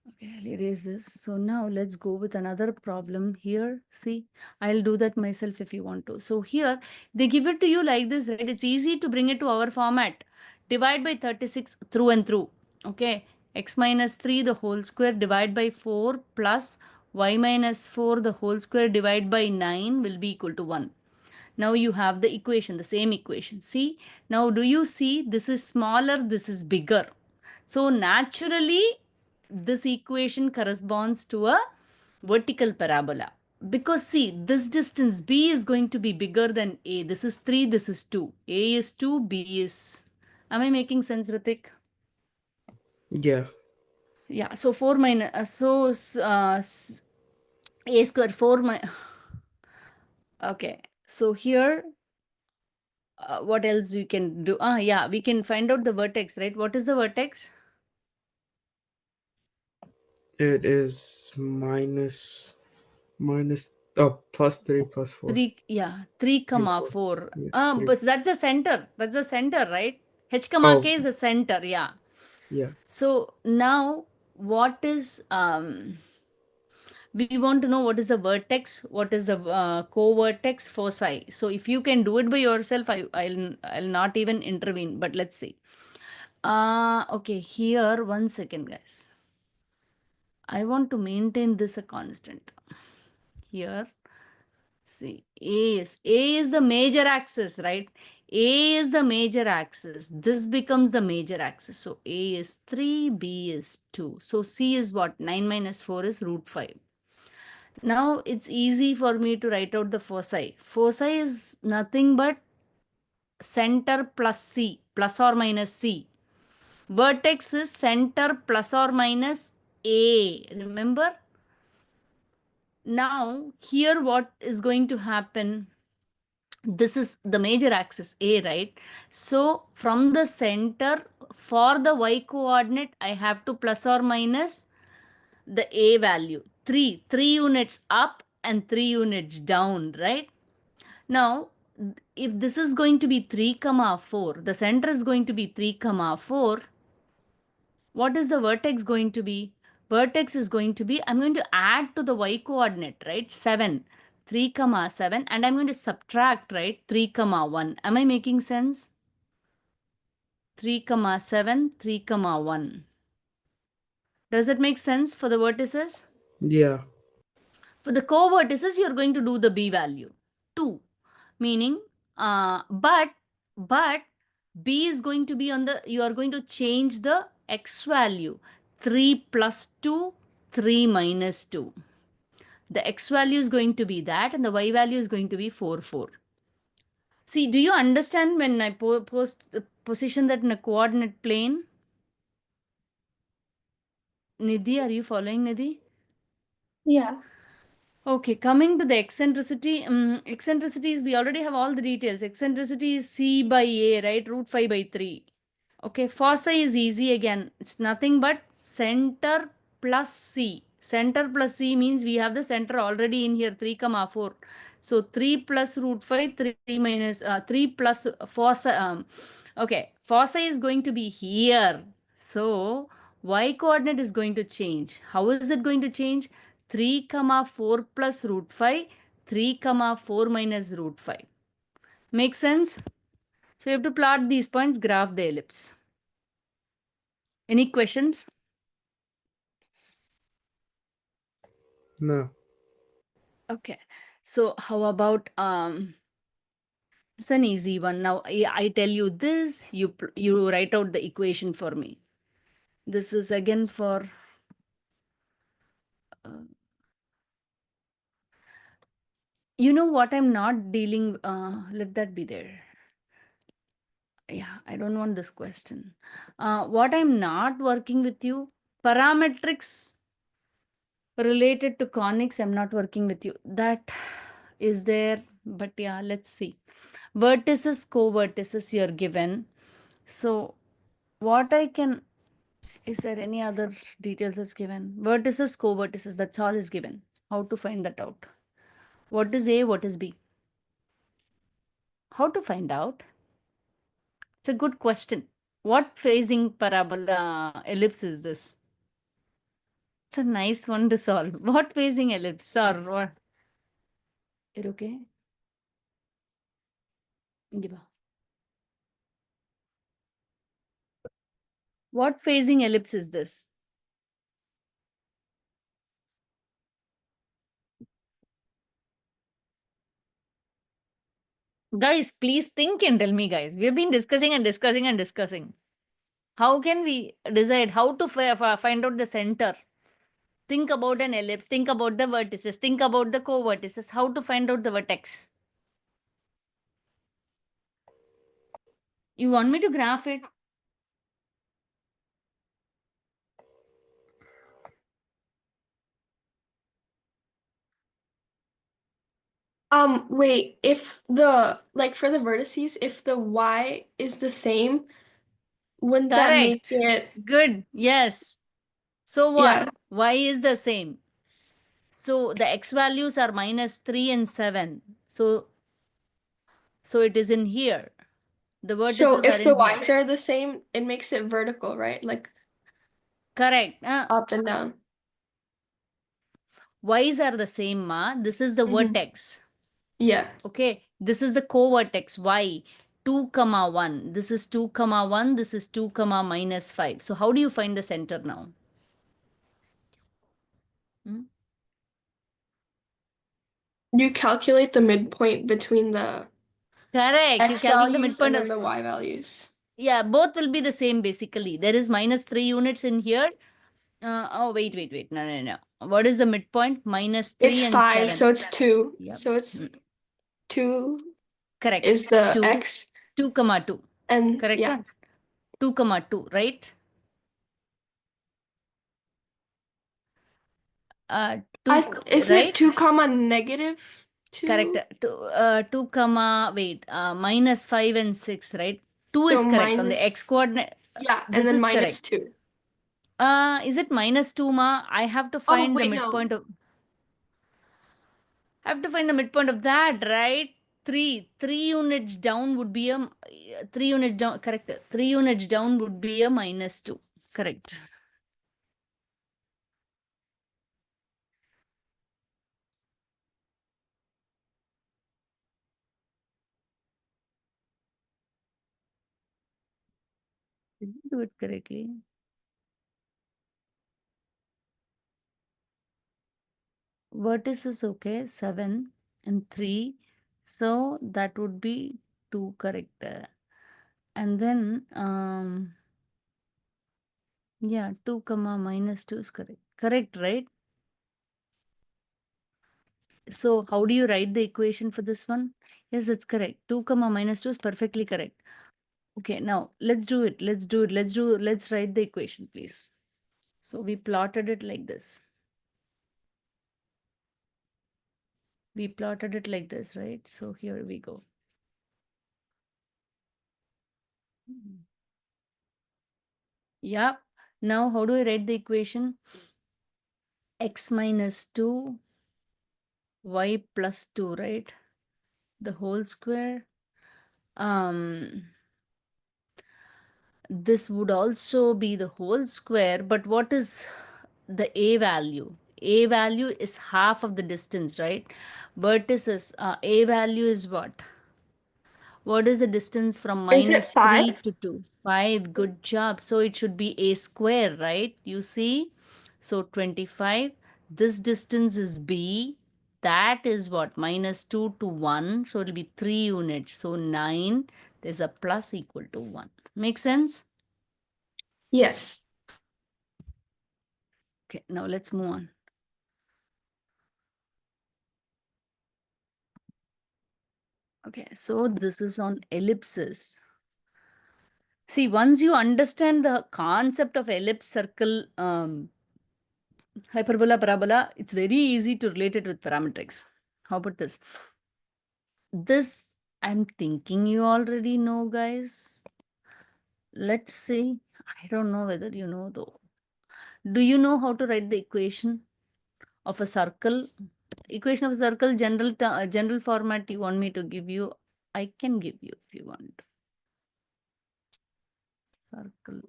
Okay, I'll erase this. So now let's go with another problem here. See, I'll do that myself if you want to. So here, they give it to you like this, right? It's easy to bring it to our format. Divide by 36 through and through. Okay, x minus 3 the whole square divide by 4 plus y minus 4 the whole square divide by 9 will be equal to 1. Now you have the equation, the same equation. See, now do you see this is smaller, this is bigger. So naturally, this equation corresponds to a vertical parabola. Because see, this distance B is going to be bigger than A. This is 3, this is 2. A is 2, B is... Am I making sense, Ritik? Yeah. Yeah, so 4 minus... A square 4 minus... Okay, so here... what else we can do? Yeah, we can find out the vertex, right? What is the vertex? It is plus 3 plus 4. 3, yeah, 3 comma 4. Yeah, 3. But that's the center. That's the center, right? H comma K is the center, yeah. Yeah. So now what is, we want to know what is the vertex, what is the co-vertex foci. So if you can do it by yourself, I'll not even intervene, but let's see. Okay, here, 1 second, guys. I want to maintain this a constant. Here, see, A is the major axis, right? A is the major axis. This becomes the major axis. So A is 3, B is 2. So C is what? 9 minus 4 is root 5. Now it's easy for me to write out the foci. Foci is nothing but center plus C, plus or minus C. Vertex is center plus or minus A. Remember? Now, here what is going to happen? This is the major axis A, right? So from the center for the y coordinate, I have to plus or minus the A value. 3 units up and 3 units down, right? Now, if this is going to be 3 comma 4, the center is going to be 3 comma 4, what is the vertex going to be? Vertex is going to be, I'm going to add to the y coordinate, right? 7, 3 comma 7, and I'm going to subtract, right? 3 comma 1. Am I making sense? 3 comma 7, 3 comma 1. Does it make sense for the vertices? Yeah. For the co-vertices, you're going to do the b value, 2. Meaning, but b is going to be on the, you are going to change the x value. 3 plus 2, 3 minus 2. The x value is going to be that, and the y value is going to be 4, 4. See, do you understand when I position that in a coordinate plane? Nidhi, are you following, Nidhi? Yeah. Okay, coming to the eccentricity, eccentricities, we already have all the details. Eccentricity is C by A, right? Root 5 by 3. Okay, foci is easy again. It's nothing but center plus C. Center plus C means we have the center already in here, 3 comma 4. So 3 plus root 5, 3 minus 3 plus foci. Okay, foci is going to be here. So y coordinate is going to change. How is it going to change? 3 comma 4 plus root 5, 3 comma 4 minus root 5. Make sense? So you have to plot these points, graph the ellipse. Any questions? No. Okay. So how about it's an easy one. Now I tell you this, you write out the equation for me. This is again for you know what I'm not dealing let that be there. Yeah, I don't want this question. What I'm not working with you, parametrics related to conics, I'm not working with you. That is there, but yeah, let's see. Vertices, co-vertices you're given. So what I can, is there any other details is given? Vertices, co-vertices, that's all is given. How to find that out? What is A, what is B? How to find out? It's a good question. What phasing parabola ellipse is this? It's a nice one to solve. What phasing ellipse or what? It okay? Give a- What phasing ellipse is this? Guys, please think and tell me, guys. We have been discussing and discussing and discussing. How can we decide how to find out the center? Think about an ellipse, think about the vertices, think about the co-vertices, how to find out the vertex. You want me to graph it? Wait, if the, like for the vertices, if the y is the same, wouldn't that make Correct. it, Good. Yes. So what? yeah. Y is the same. So the x values are minus 3 and 7. So it is in here. The So vertices are if the in here. y's are the same, it makes it vertical, right? Like Correct. up and down. Y's are the same, ma. This is the Mhm. vertex. Yeah. Okay. This is the co-vertex y. 2 comma 1. This is 2 comma 1. This is 2 comma minus 5. So how do you find the center now? Hmm? You calculate the midpoint between the Correct. You x calculate the values and midpoint then of, the y values. yeah, both will be the same basically. There is minus 3 units in here. Oh, wait. No. What is the midpoint? Minus 3 It's and 5, 7. so it's 2. Yep. So it's 2 Correct. is the 2, x 2 comma 2. and Correct yeah. one? 2 comma 2, right? 2, Isn't right? it 2 comma negative 2? Correct. 2 comma, wait, minus 5 and 6, right? 2 So is correct on the minus- x coordinate. Yeah, and This then is minus correct. 2. Is it minus 2, ma? I have to Oh, find the wait, no. midpoint of. I have to find the midpoint of that, right? 3 units down would be a 3 units down. Correct. 3 units down would be a minus 2. Correct. Did you do it correctly? Vertice is okay, 7 and 3. So that would be 2, correct. And then, yeah, 2 comma minus 2 is correct. Correct, right? So how do you write the equation for this one? Yes, it's correct. 2 comma minus 2 is perfectly correct. Okay, now let's do it. Let's write the equation, please. So we plotted it like this. We plotted it like this, right? So here we go. Yeah. Now how do I write the equation? X minus 2, y plus 2, right? The whole square. This would also be the whole square, but what is the a value? A value is half of the distance, right? Vertices, a value is what? What is the distance from Is it minus 5? 3 to 2? 5. Good job. So it should be a square, right? You see? So 25. This distance is b. That is what? Minus 2 to 1. So it will be 3 units. So 9. There's a plus equal to 1. Make sense? Yes. Okay, now let's move on. Okay, so this is on ellipses. See, once you understand the concept of ellipse, circle, hyperbola, parabola, it's very easy to relate it with parametrics. How about this? This, I'm thinking you already know, guys. Let's see. I don't know whether you know though. Do you know how to write the equation of a circle? Equation of a circle, general format you want me to give you? I can give you if you want. Circle.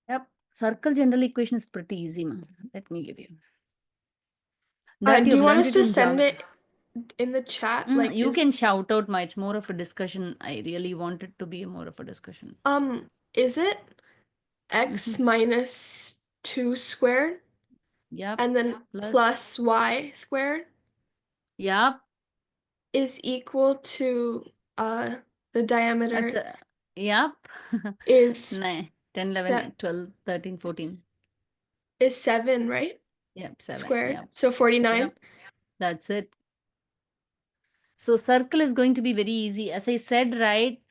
Yep. Circle general equation is pretty easy, man. Let me give you. That Do you've you want learned us it to in send geometry. it in the chat? You can shout out, my. It's more of a discussion. I really want it to be more of a discussion. Is it x minus 2 squared Yep. and then plus y squared Yep. is equal to the diameter That's yep. is 9, 10, 11, 12, 13, 14. is 7, right? Yep, 7. Squared. Yep. So 49. Yep. That's it. So circle is going to be very easy. As I said, right,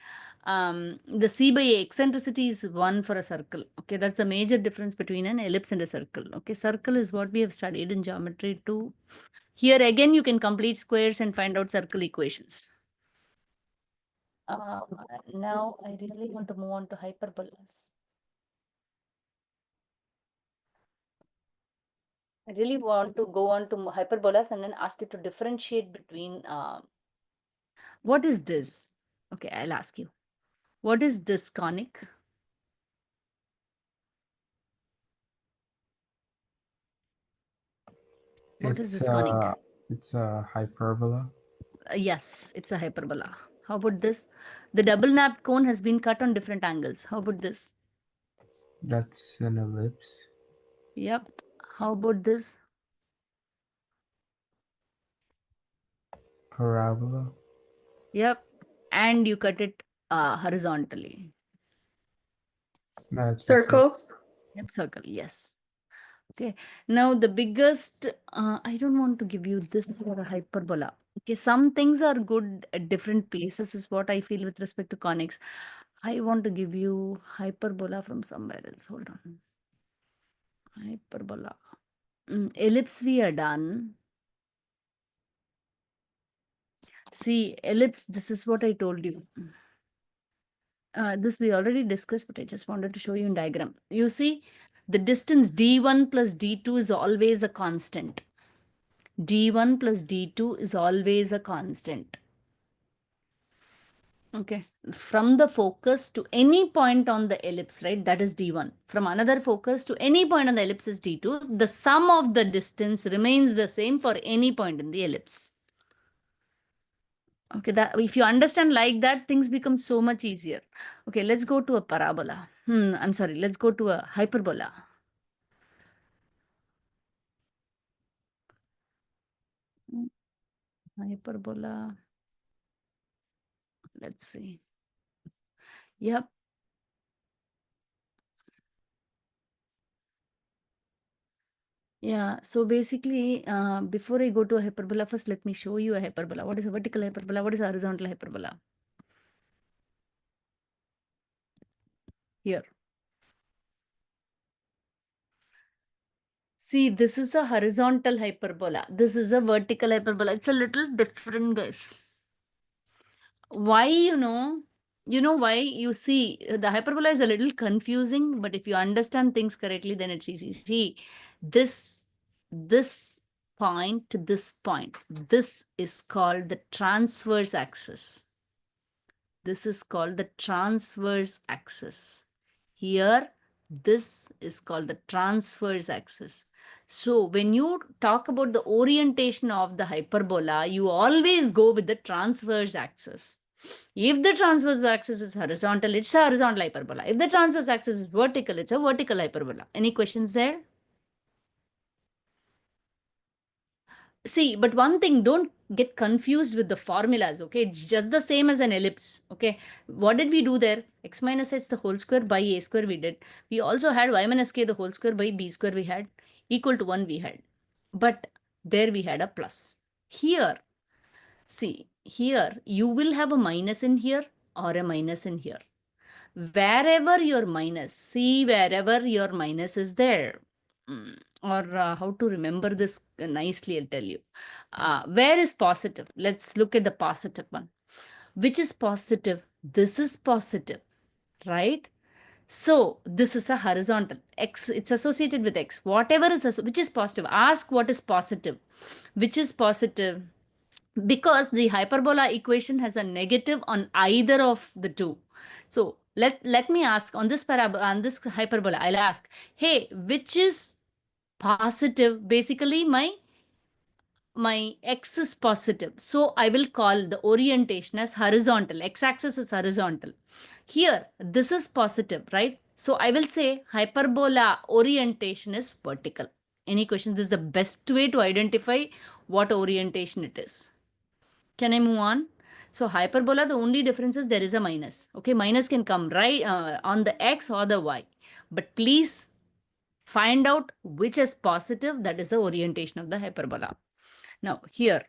the C by A eccentricity is 1 for a circle. Okay, that's the major difference between an ellipse and a circle. Okay, circle is what we have studied in geometry too. Here again, you can complete squares and find out circle equations. Now I really want to move on to hyperbolas. I really want to go on to hyperbolas and then ask you to differentiate between what is this? Okay, I'll ask you. What is this conic? What is this conic? It's a hyperbola. Yes, it's a hyperbola. How about this? The double napped cone has been cut on different angles. How about this? That's an ellipse. Yep. How about this? Parabola. Yep. And you cut it horizontally. That's Circle. Yep, circle. Yes. Okay. Now the biggest, I don't want to give you this for a hyperbola. Okay. Some things are good at different places is what I feel with respect to conics. I want to give you hyperbola from somewhere else. Hold on. Hyperbola. Ellipse we are done. See, ellipse, this is what I told you. This we already discussed, but I just wanted to show you in diagram. You see, the distance d1 plus d2 is always a constant. d1 plus d2 is always a constant. Okay, from the focus to any point on the ellipse, right? That is d1. From another focus to any point on the ellipse is d2. The sum of the distance remains the same for any point in the ellipse. Okay, that if you understand like that, things become so much easier. Okay, let's go to a parabola. I'm sorry, let's go to a hyperbola. Hyperbola. Let's see. Yep. Yeah, so basically, before I go to a hyperbola, first let me show you a hyperbola. What is a vertical hyperbola? What is a horizontal hyperbola? Here. See, this is a horizontal hyperbola. This is a vertical hyperbola. It's a little different, guys. Why, you know why? You see, the hyperbola is a little confusing, but if you understand things correctly, then it's easy. See, this point to this point, this is called the transverse axis. This is called the transverse axis. Here, this is called the transverse axis. So when you talk about the orientation of the hyperbola, you always go with the transverse axis. If the transverse axis is horizontal, it's a horizontal hyperbola. If the transverse axis is vertical, it's a vertical hyperbola. Any questions there? See, but one thing, don't get confused with the formulas, okay? It's just the same as an ellipse, okay? What did we do there? X minus h the whole square by a square we did. We also had y minus k the whole square by b square we had. Equal to 1 we had. But there we had a plus. Here, see, here you will have a minus in here or a minus in here. Wherever your minus, see wherever your minus is there. Or how to remember this nicely, I'll tell you. Where is positive? Let's look at the positive one. Which is positive? This is positive, right? So this is a horizontal. X, it's associated with X. Whatever is, which is positive. Ask what is positive. Which is positive? Because the hyperbola equation has a negative on either of the two. So let me ask on this parabola, on this hyperbola, I'll ask, hey, which is positive? Basically, my x is positive. So I will call the orientation as horizontal. X-axis is horizontal. Here, this is positive, right? So I will say hyperbola orientation is vertical. Any questions? This is the best way to identify what orientation it is. Can I move on? So hyperbola, the only difference is there is a minus. Okay, minus can come right on the x or the y. But please find out which is positive. That is the orientation of the hyperbola. Now here,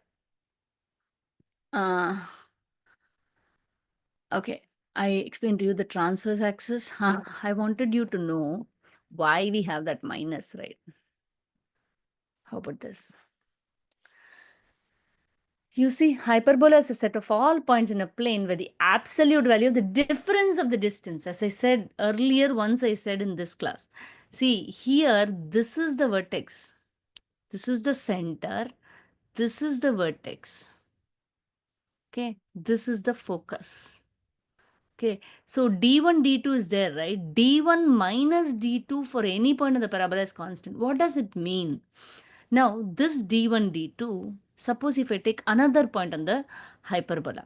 okay, I explained to you the transverse axis. I wanted you to know why we have that minus, right? How about this? You see, hyperbola is a set of all points in a plane where the absolute value, the difference of the distance, as I said earlier, once I said in this class. See, here, this is the vertex. This is the center. This is the vertex. Okay, this is the focus. Okay, so d1, d2 is there, right? d1 minus d2 for any point in the parabola is constant. What does it mean? Now, this d1, d2, suppose if I take another point on the hyperbola,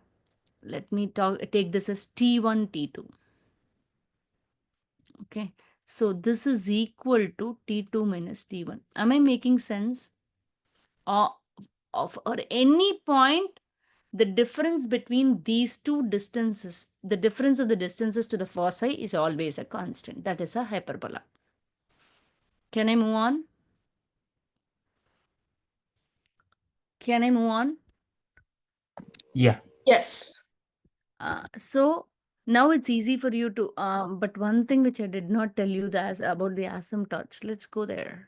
let me take this as t1, t2. Okay, so this is equal to t2 minus t1. Am I making sense? Or any point, the difference between these two distances, the difference of the distances to the foci is always a constant. That is a hyperbola. Can I move on? Can I move on? Yeah. Yes. So Now it's easy for you to, but one thing which I did not tell you that about the asymptotes. Let's go there.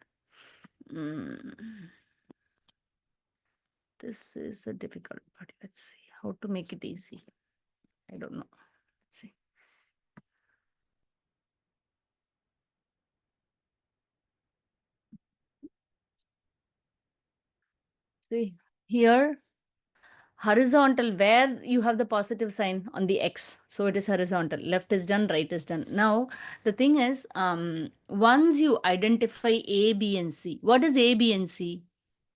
This is a difficult part. Let's see how to make it easy. I don't know. Let's see. See here, horizontal, where you have the positive sign on the X. So it is horizontal. Left is done, right is done. Now, the thing is, once you identify A, B, and C, what is A, B, and C?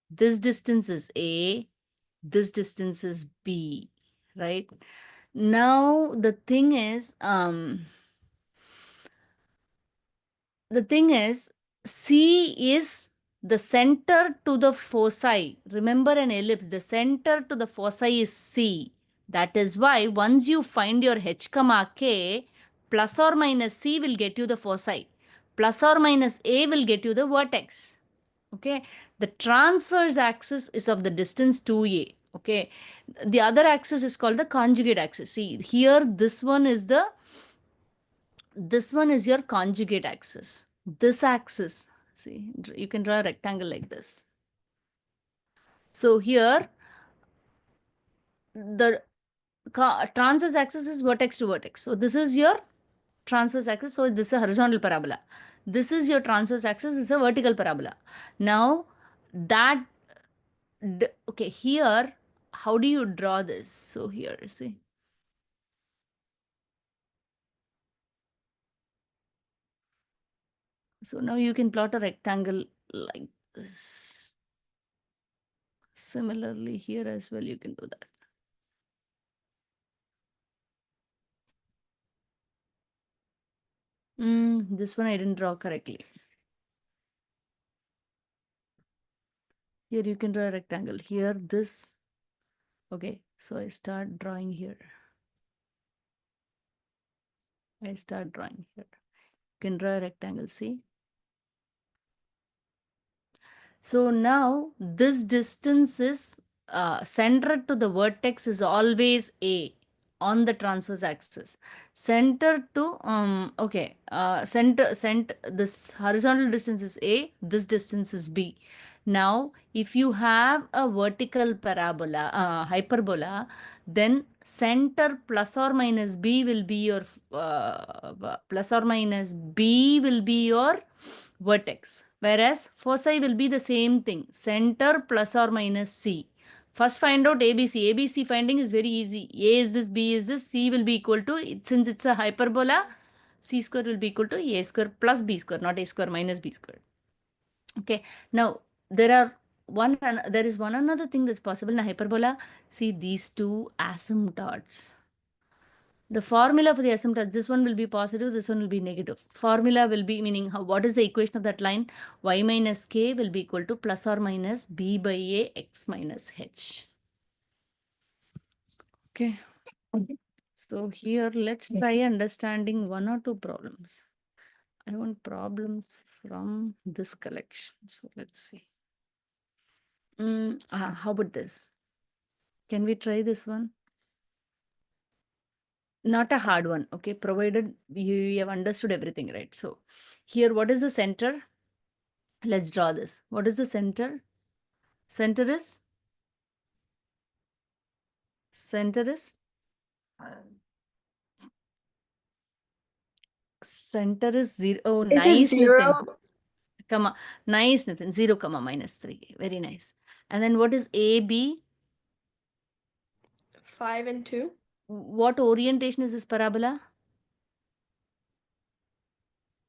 This distance is A, this distance is B, right? Now, the thing is, C is the center to the foci. Remember an ellipse, the center to the foci is C. That is why once you find your H comma K, plus or minus C will get you the foci. Plus or minus A will get you the vertex. Okay. The transverse axis is of the distance 2A. Okay. The other axis is called the conjugate axis. See, here this one is your conjugate axis. This axis, see, you can draw a rectangle like this. So here, the transverse axis is vertex to vertex. So this is your transverse axis. So this is a horizontal parabola. This is your transverse axis. This is a vertical parabola. Now, that, okay, here, how do you draw this? So here, see. So now you can plot a rectangle like this. Similarly, here as well, you can do that. This one I didn't draw correctly. Here you can draw a rectangle. Here, this. Okay, so I start drawing here. I start drawing here. You can draw a rectangle, see? So now this distance is centered to the vertex is always A on the transverse axis. Center to center this horizontal distance is A, this distance is B. Now, if you have a vertical parabola, hyperbola, then center plus or minus B will be your vertex. Whereas foci will be the same thing, center plus or minus C. First find out ABC. ABC finding is very easy. A is this, B is this, C will be equal to, since it's a hyperbola, C square will be equal to A square plus B square, not A square minus B square. Okay, now there is one another thing that's possible in a hyperbola. See these two asymptotes. The formula for the asymptote, this one will be positive, this one will be negative. Formula will be meaning what is the equation of that line? Y minus k will be equal to plus or minus b by a x minus h. Okay. So here let's try understanding one or two problems. I want problems from this collection. So let's see. How about this? Can we try this one? Not a hard one, okay, provided you have understood everything, right? So here, what is the center? Let's draw this. What is the center? Center is center is center is 0. Oh, Is it nice, Nitin. 0? Comma, nice, Nitin. 0 comma minus 3. Very nice. And then what is AB? 5 and 2? What orientation is this parabola?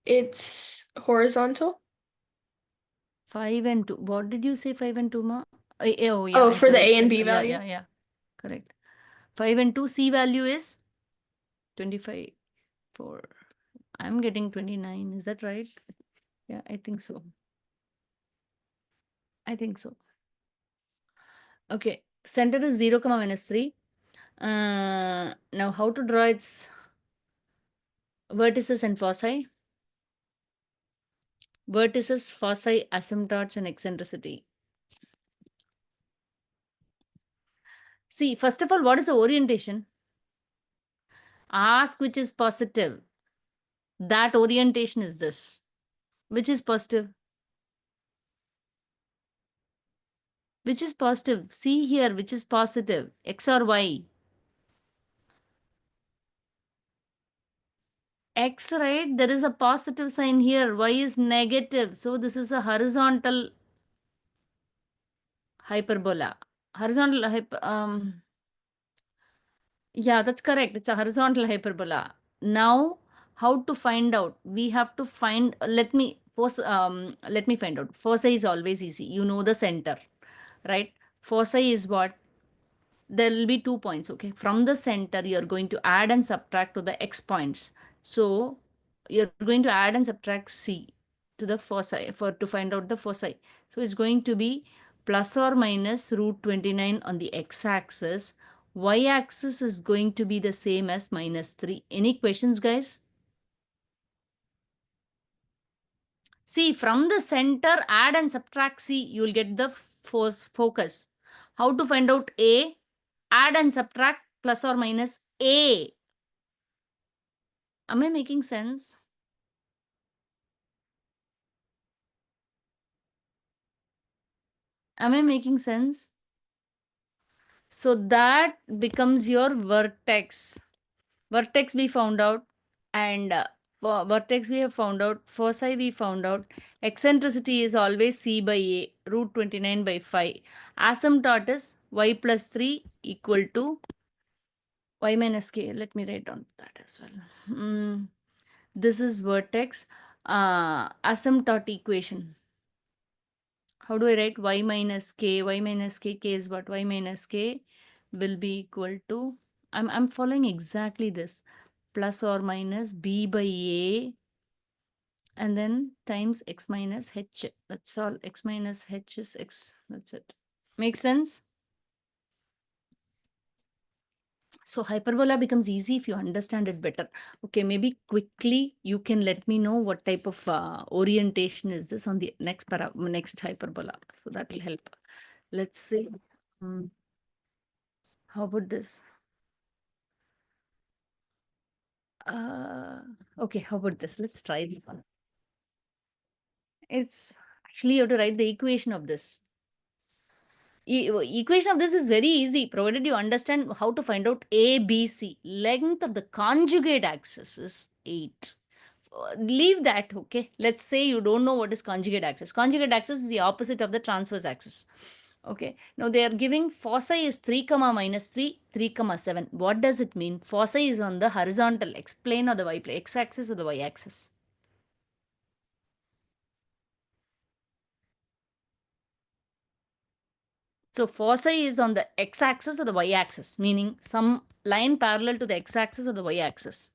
It's horizontal. 5 and 2. What did you say 5 and 2, ma? Oh, yeah. Oh, for the A and B Yeah, value? yeah. Correct. 5 and 2, C value is 25. 4. I'm getting 29. Is that right? Yeah, I think so. Okay. Center is 0 comma minus 3. Now how to draw its vertices and foci? Vertices, foci, asymptotes, and eccentricity. See, first of all, what is the orientation? Ask which is positive. That orientation is this. Which is positive? Which is positive? See here, which is positive? X or Y? X, right? There is a positive sign here. Y is negative. So this is a horizontal hyperbola. Horizontal yeah, that's correct. It's a horizontal hyperbola. Now, how to find out? We have to find, let me find out. Foci is always easy. You know the center, right? Foci is what? There will be 2 points, okay? From the center, you're going to add and subtract to the x points. So you're going to add and subtract c to the foci to find out the foci. So it's going to be plus or minus root 29 on the x-axis. Y-axis is going to be the same as minus 3. Any questions, guys? See, from the center, add and subtract c, you will get the focus. How to find out A? Add and subtract plus or minus A. Am I making sense? Am I making sense? So that becomes your vertex. Vertex we found out, and for vertex we have found out, foci we found out, eccentricity is always c by a, root 29 by 5. Asymptote is y plus 3 equal to y minus k. Let me write down that as well. This is vertex asymptote equation. How do I write y minus k? Y minus k, k is what? Y minus k will be equal to, I'm following exactly this, plus or minus b by a, and then times x minus h. That's all. X minus h is x. That's it. Make sense? So hyperbola becomes easy if you understand it better. Okay, maybe quickly you can let me know what type of orientation is this on the next hyperbola. So that will help. Let's see. How about this? Uh, okay, how about this? Let's try this one. It's actually you have to write the equation of this. Equation of this is very easy, provided you understand how to find out A, B, C. Length of the conjugate axis is 8. Leave that, okay? Let's say you don't know what is conjugate axis. Conjugate axis is the opposite of the transverse axis. Okay, now they are giving foci is 3 comma minus 3, 3 comma 7. What does it mean? Foci is on the horizontal x plane or the y plane, x axis or the y axis. So foci is on the x-axis or the y-axis, meaning some line parallel to the x-axis or the y-axis.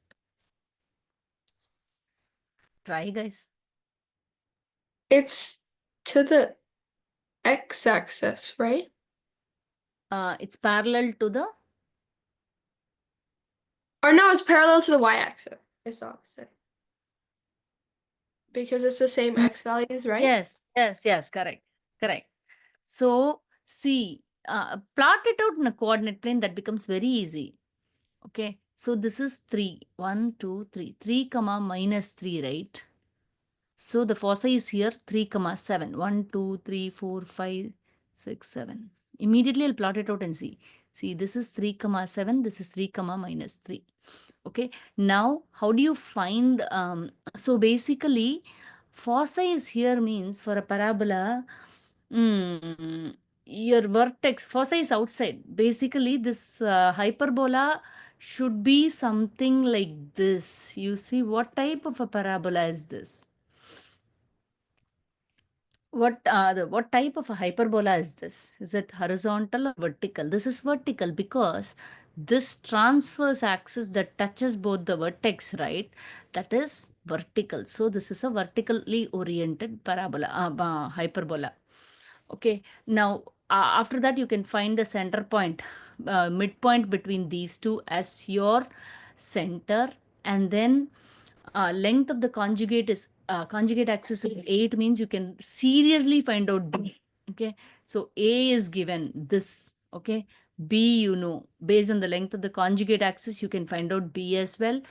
Try, guys. It's to the x-axis, right? It's parallel to the, Or no, it's parallel to the y-axis. It's the opposite. Because it's the same x values, right? yes, correct. So see, plot it out in a coordinate plane, that becomes very easy. Okay, so this is 3, 1, 2, 3, 3 comma minus 3, right? So the foci is here 3 comma 7, 1, 2, 3, 4, 5, 6, 7. Immediately I'll plot it out and see. See, this is 3 comma 7, this is 3 comma minus 3. Okay, now how do you find, so basically foci is here means for a parabola, your vertex, foci is outside. Basically this hyperbola should be something like this. You see, what type of a parabola is this? What type of a hyperbola is this? Is it horizontal or vertical? This is vertical because this transverse axis that touches both the vertex, right? That is vertical. So this is a vertically oriented parabola, hyperbola. Okay. Now after that you can find the center point, midpoint between these two as your center, and then length of the conjugate axis is 8, means you can seriously find out B. Okay, so A is given this. Okay, B, you know, based on the length of the conjugate axis, you can find out B as well.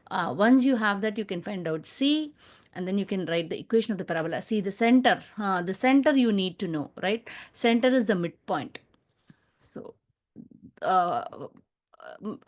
Once you have that, you can find out C, and then you can write the equation of the parabola. See, the center you need to know, right? Center is the midpoint. So, uh, um,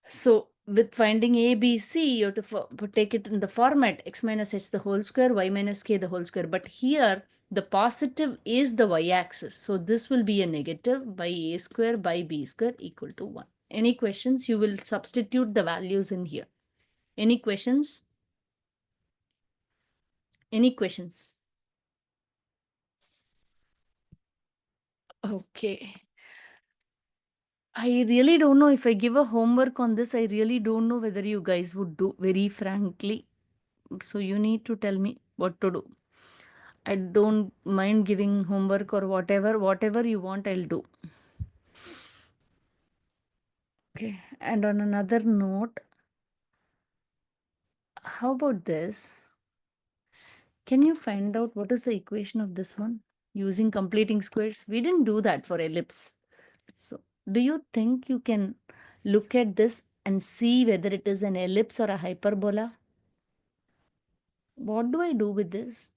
so with finding A, B, C, you have to take it in the format x minus h the whole square, y minus k the whole square. But here, the positive is the y-axis. So this will be a negative by a square by b square equal to 1. Any questions? You will substitute the values in here. Any questions? Any questions? Okay. I really don't know if I give a homework on this. I really don't know whether you guys would do, very frankly. So you need to tell me what to do. I don't mind giving homework or whatever you want, I'll do. Okay. And on another note, how about this? Can you find out what is the equation of this one using completing squares? We didn't do that for ellipse. So, do you think you can look at this and see whether it is an ellipse or a hyperbola? What do I do with this?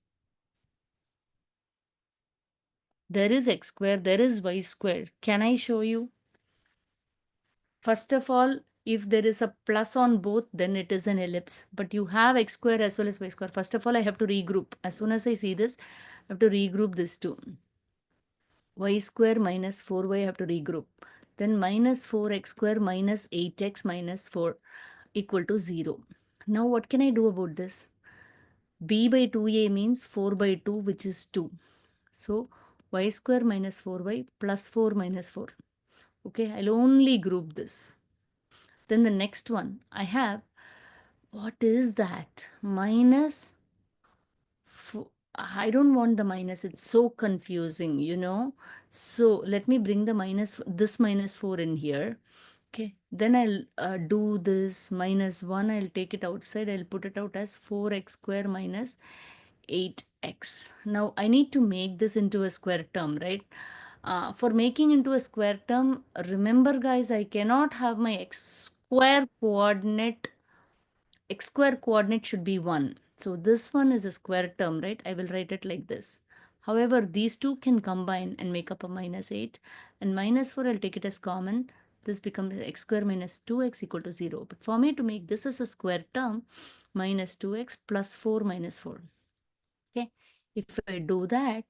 There is x square, there is y square. Can I show you? First of all, if there is a plus on both, then it is an ellipse. But you have x square as well as y square. First of all, I have to regroup. As soon as I see this, I have to regroup this two. Y square minus 4y, I have to regroup. Then minus 4x square minus 8x minus 4 equal to 0. Now what can I do about this? B by 2a means 4 by 2, which is 2. So y square minus 4y plus 4 minus 4. Okay, I'll only group this. Then the next one, I have, what is that? Minus, I don't want the minus. It's so confusing, you know. So let me bring the minus, this minus 4 in here. Okay, then I'll do this minus 1. I'll take it outside. I'll put it out as 4x square minus 8x. Now I need to make this into a square term, right? For making into a square term, remember guys, I cannot have my x square coordinate should be 1. So this one is a square term, right? I will write it like this. However, these two can combine and make up a minus 8. And minus 4, I'll take it as common. This becomes x square minus 2x equal to 0. But for me to make this as a square term, minus 2x plus 4 minus 4. Okay. If I do that,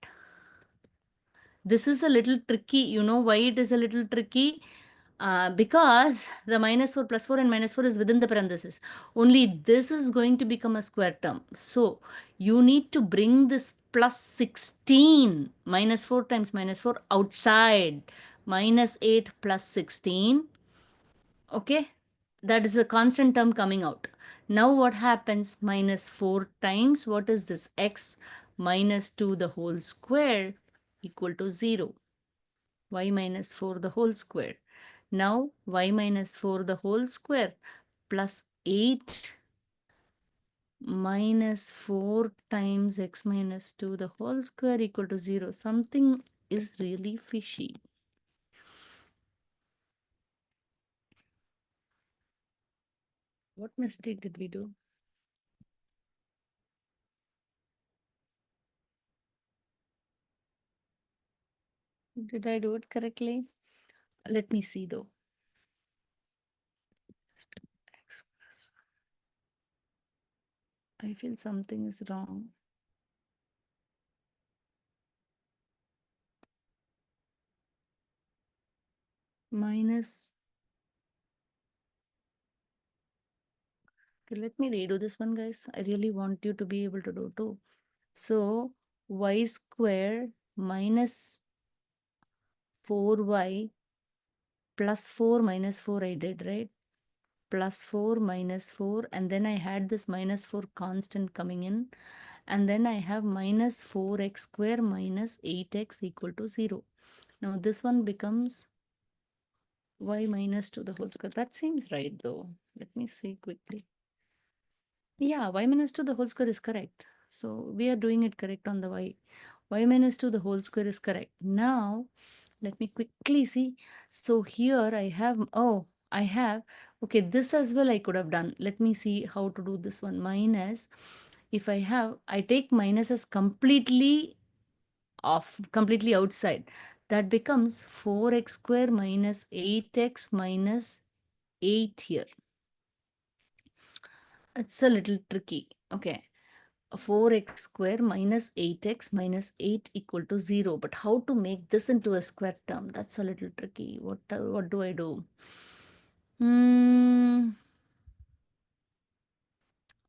this is a little tricky. You know why it is a little tricky? Because the minus 4 plus 4 and minus 4 is within the parenthesis. Only this is going to become a square term. So you need to bring this plus 16, minus 4 times minus 4 outside. Minus 8 plus 16. Okay, that is a constant term coming out. Now what happens? Minus 4 times, what is this? X minus 2 the whole square equal to 0. Y minus 4 the whole square. Now y minus 4 the whole square plus 8 minus 4 times x minus 2 the whole square equal to 0. Something is really fishy. What mistake did we do? Did I do it correctly? Let me see though. I feel something is wrong. Minus. Okay, let me redo this one, guys. I really want you to be able to do too. So y square minus 4y plus 4 minus 4 I did, right? Plus 4 minus 4, and then I had this minus 4 constant coming in, and then I have minus 4x square minus 8x equal to 0. Now this one becomes y minus 2 the whole square. That seems right though. Let me see quickly. Yeah, y minus 2 the whole square is correct. So we are doing it correct on the y. Y minus 2 the whole square is correct. Now Let me quickly see. So here I have, okay, this as well I could have done. Let me see how to do this one. Minus, if I take minus as completely off, completely outside. That becomes 4x square minus 8x minus 8 here. It's a little tricky. Okay. 4x square minus 8x minus 8 equal to 0. But how to make this into a square term? That's a little tricky. What do I do?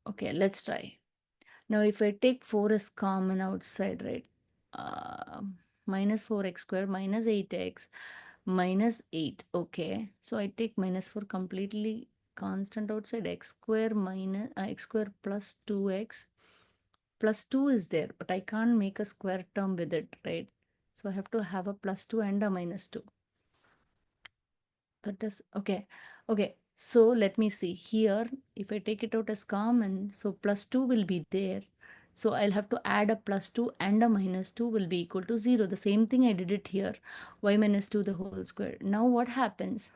Okay, let's try. Now, if I take 4 as common outside, right? Minus 4x square minus 8x minus 8. Okay, so I take minus 4 completely constant outside. X square minus x square plus 2x plus 2 is there, but I can't make a square term with it, right? So I have to have a plus 2 and a minus 2. That is okay. Okay, so let me see here. If I take it out as common, so plus 2 will be there. So I'll have to add a plus 2 and a minus 2 will be equal to 0. The same thing I did it here. Y minus 2 the whole square. Now what happens?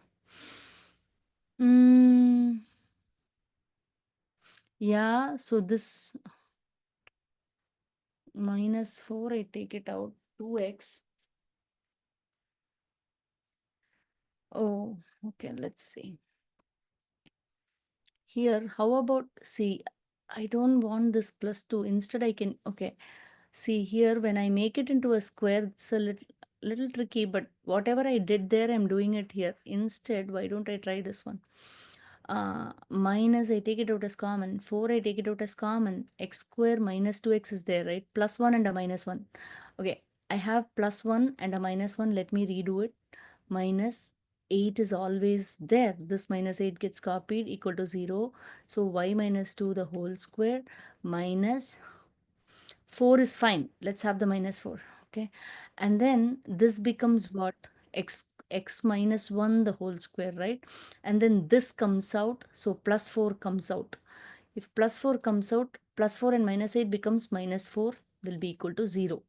Yeah, so this minus 4, I take it out, 2x. Oh, okay, let's see. Here, how about, see, I don't want this plus 2. Instead, I can, okay. See here, when I make it into a square, it's a little tricky, but whatever I did there, I'm doing it here. Instead, why don't I try this one? Minus, I take it out as common. 4, I take it out as common. X square minus 2x is there, right? Plus 1 and a minus 1. Okay, I have plus 1 and a minus 1. Let me redo it. Minus 8 is always there. This minus 8 gets copied, equal to 0. So y minus 2 the whole square minus 4 is fine. Let's have the minus 4. Okay. And then this becomes what? X minus 1 the whole square, right? And then this comes out. So plus 4 comes out. If plus 4 comes out, plus 4 and minus 8 becomes minus 4 will be equal to 0.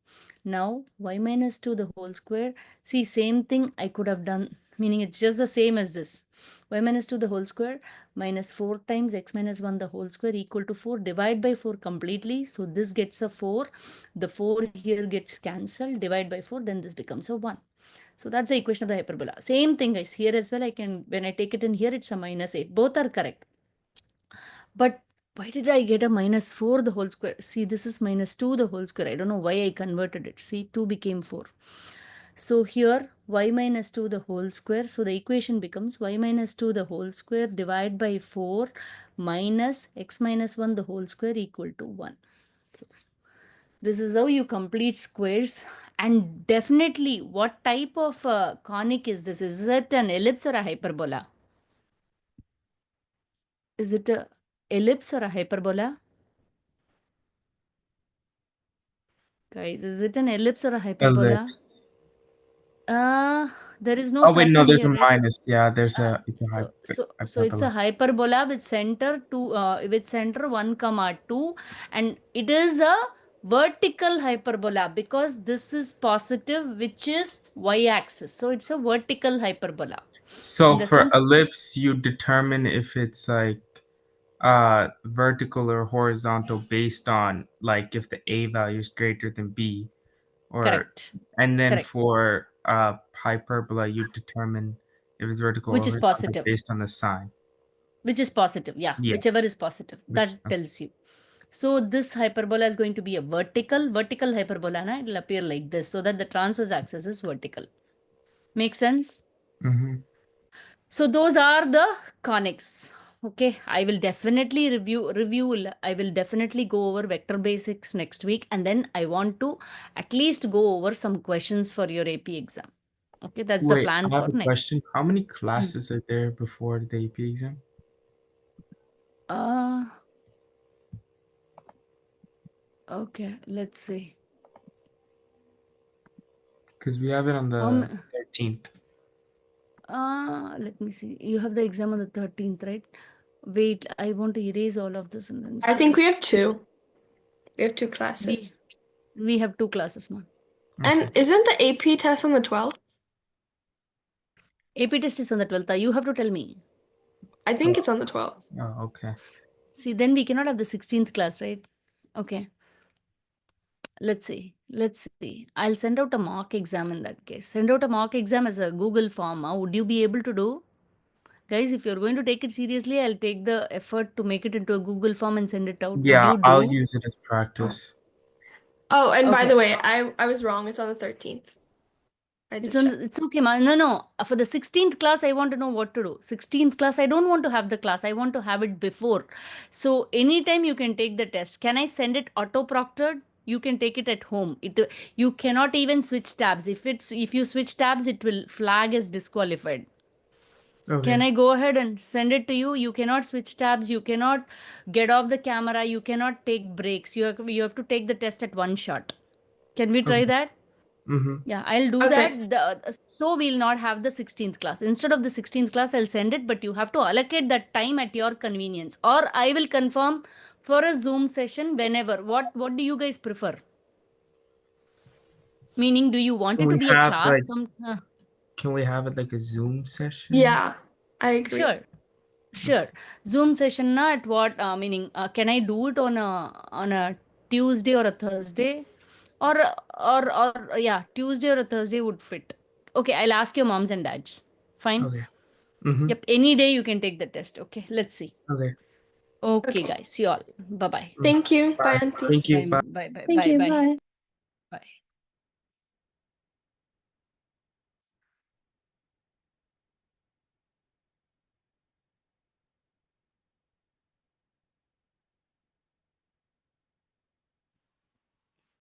Now, y minus 2 the whole square. See, same thing I could have done, meaning it's just the same as this. Y minus 2 the whole square minus 4 times x minus 1 the whole square equal to 4. Divide by 4 completely. So this gets a 4. The 4 here gets cancelled. Divide by 4, then this becomes a 1. So that's the equation of the hyperbola. Same thing, guys. Here as well, I can, when I take it in here, it's a minus 8. Both are correct. But why did I get a minus 4 the whole square? See, this is minus 2 the whole square. I don't know why I converted it. See, 2 became 4. So here, y minus 2 the whole square. So the equation becomes y minus 2 the whole square divided by 4 minus x minus 1 the whole square equal to 1. So this is how you complete squares. And definitely, what type of conic is this? Is it an ellipse or a hyperbola? Is it a ellipse or a hyperbola? Guys, is it an ellipse or a hyperbola? Ellipse. There is no Oh wait, plus no, in there's here, a right? minus. Yeah, there's Uh, it's a so it's a hyperbola. hyperbola with center with center 1 comma 2, and it is a vertical hyperbola because this is positive, which is y-axis. So it's a vertical hyperbola. In So the for sense, ellipse, you determine if it's like vertical or horizontal based on like if the a value is greater than b, or correct, and then correct, for hyperbola, you determine if it's vertical which or is horizontal positive, based on the sign. yeah, Yeah, whichever is positive, which that tells you. So this hyperbola is going to be a vertical hyperbola, na? It will appear like this so that the transverse axis is vertical. Make sense? mm-hmm. So those are the conics. Okay, I will definitely I will definitely go over vector basics next week, and then I want to at least go over some questions for your AP exam. Okay, that's the Wait, plan I have for a next. question. How many Hmm. classes are there before the AP exam? Uh, okay, let's see. Because we have it on the 13th. Let me see. You have the exam on the 13th, right? Wait, I want to erase all of this and then I think see. we have two. We have two classes. We we have 2 classes, man. And Okay. isn't the AP test on the 12th? AP test is on the 12th. You have to tell me. I think it's on the 12th. Oh, okay. See, then we cannot have the 16th class, right? Okay. Let's see. Let's see. I'll send out a mock exam in that case. Send out a mock exam as a Google form. Would you be able to do? Guys, if you're going to take it seriously, I'll take the effort to make it into a Google form and send it out. Would Yeah, you I'll do? use it as practice. Oh, and by Okay. the way, I was wrong. It's on the 13th. I It's just on. checked. It's okay, ma. No, no. For the 16th class, I want to know what to do. 16th class, I don't want to have the class. I want to have it before. So anytime you can take the test. Can I send it auto proctored? You can take it at home. You cannot even switch tabs. If you switch tabs, it will flag as disqualified. Can Okay. I go ahead and send it to you? You cannot switch tabs. You cannot get off the camera. You cannot take breaks. You have to take the test at one shot. Can we try Okay. that? Mm-hmm. Yeah, I'll do Okay. that. So we'll not have the 16th class. Instead of the 16th class, I'll send it, but you have to allocate that time at your convenience. Or I will confirm for a Zoom session whenever. What do you guys prefer? Meaning, do you want Can it to we be a have class? like can we have it like a Zoom session? Yeah, I agree. Sure. Sure. Zoom session na at what meaning can I do it on a Tuesday or a Thursday? Or or yeah, Tuesday or a Thursday would fit. Okay, I'll ask your moms and dads. Fine. Okay. Mm-hmm. Yep, any day you can take the test. Okay, let's see. Okay. Okay, Okay. guys, see you all. Bye bye. Thank you. Bye, Bye. Auntie. Thank you. Bye, Bye. bye, bye, Thank bye, you. bye. Bye.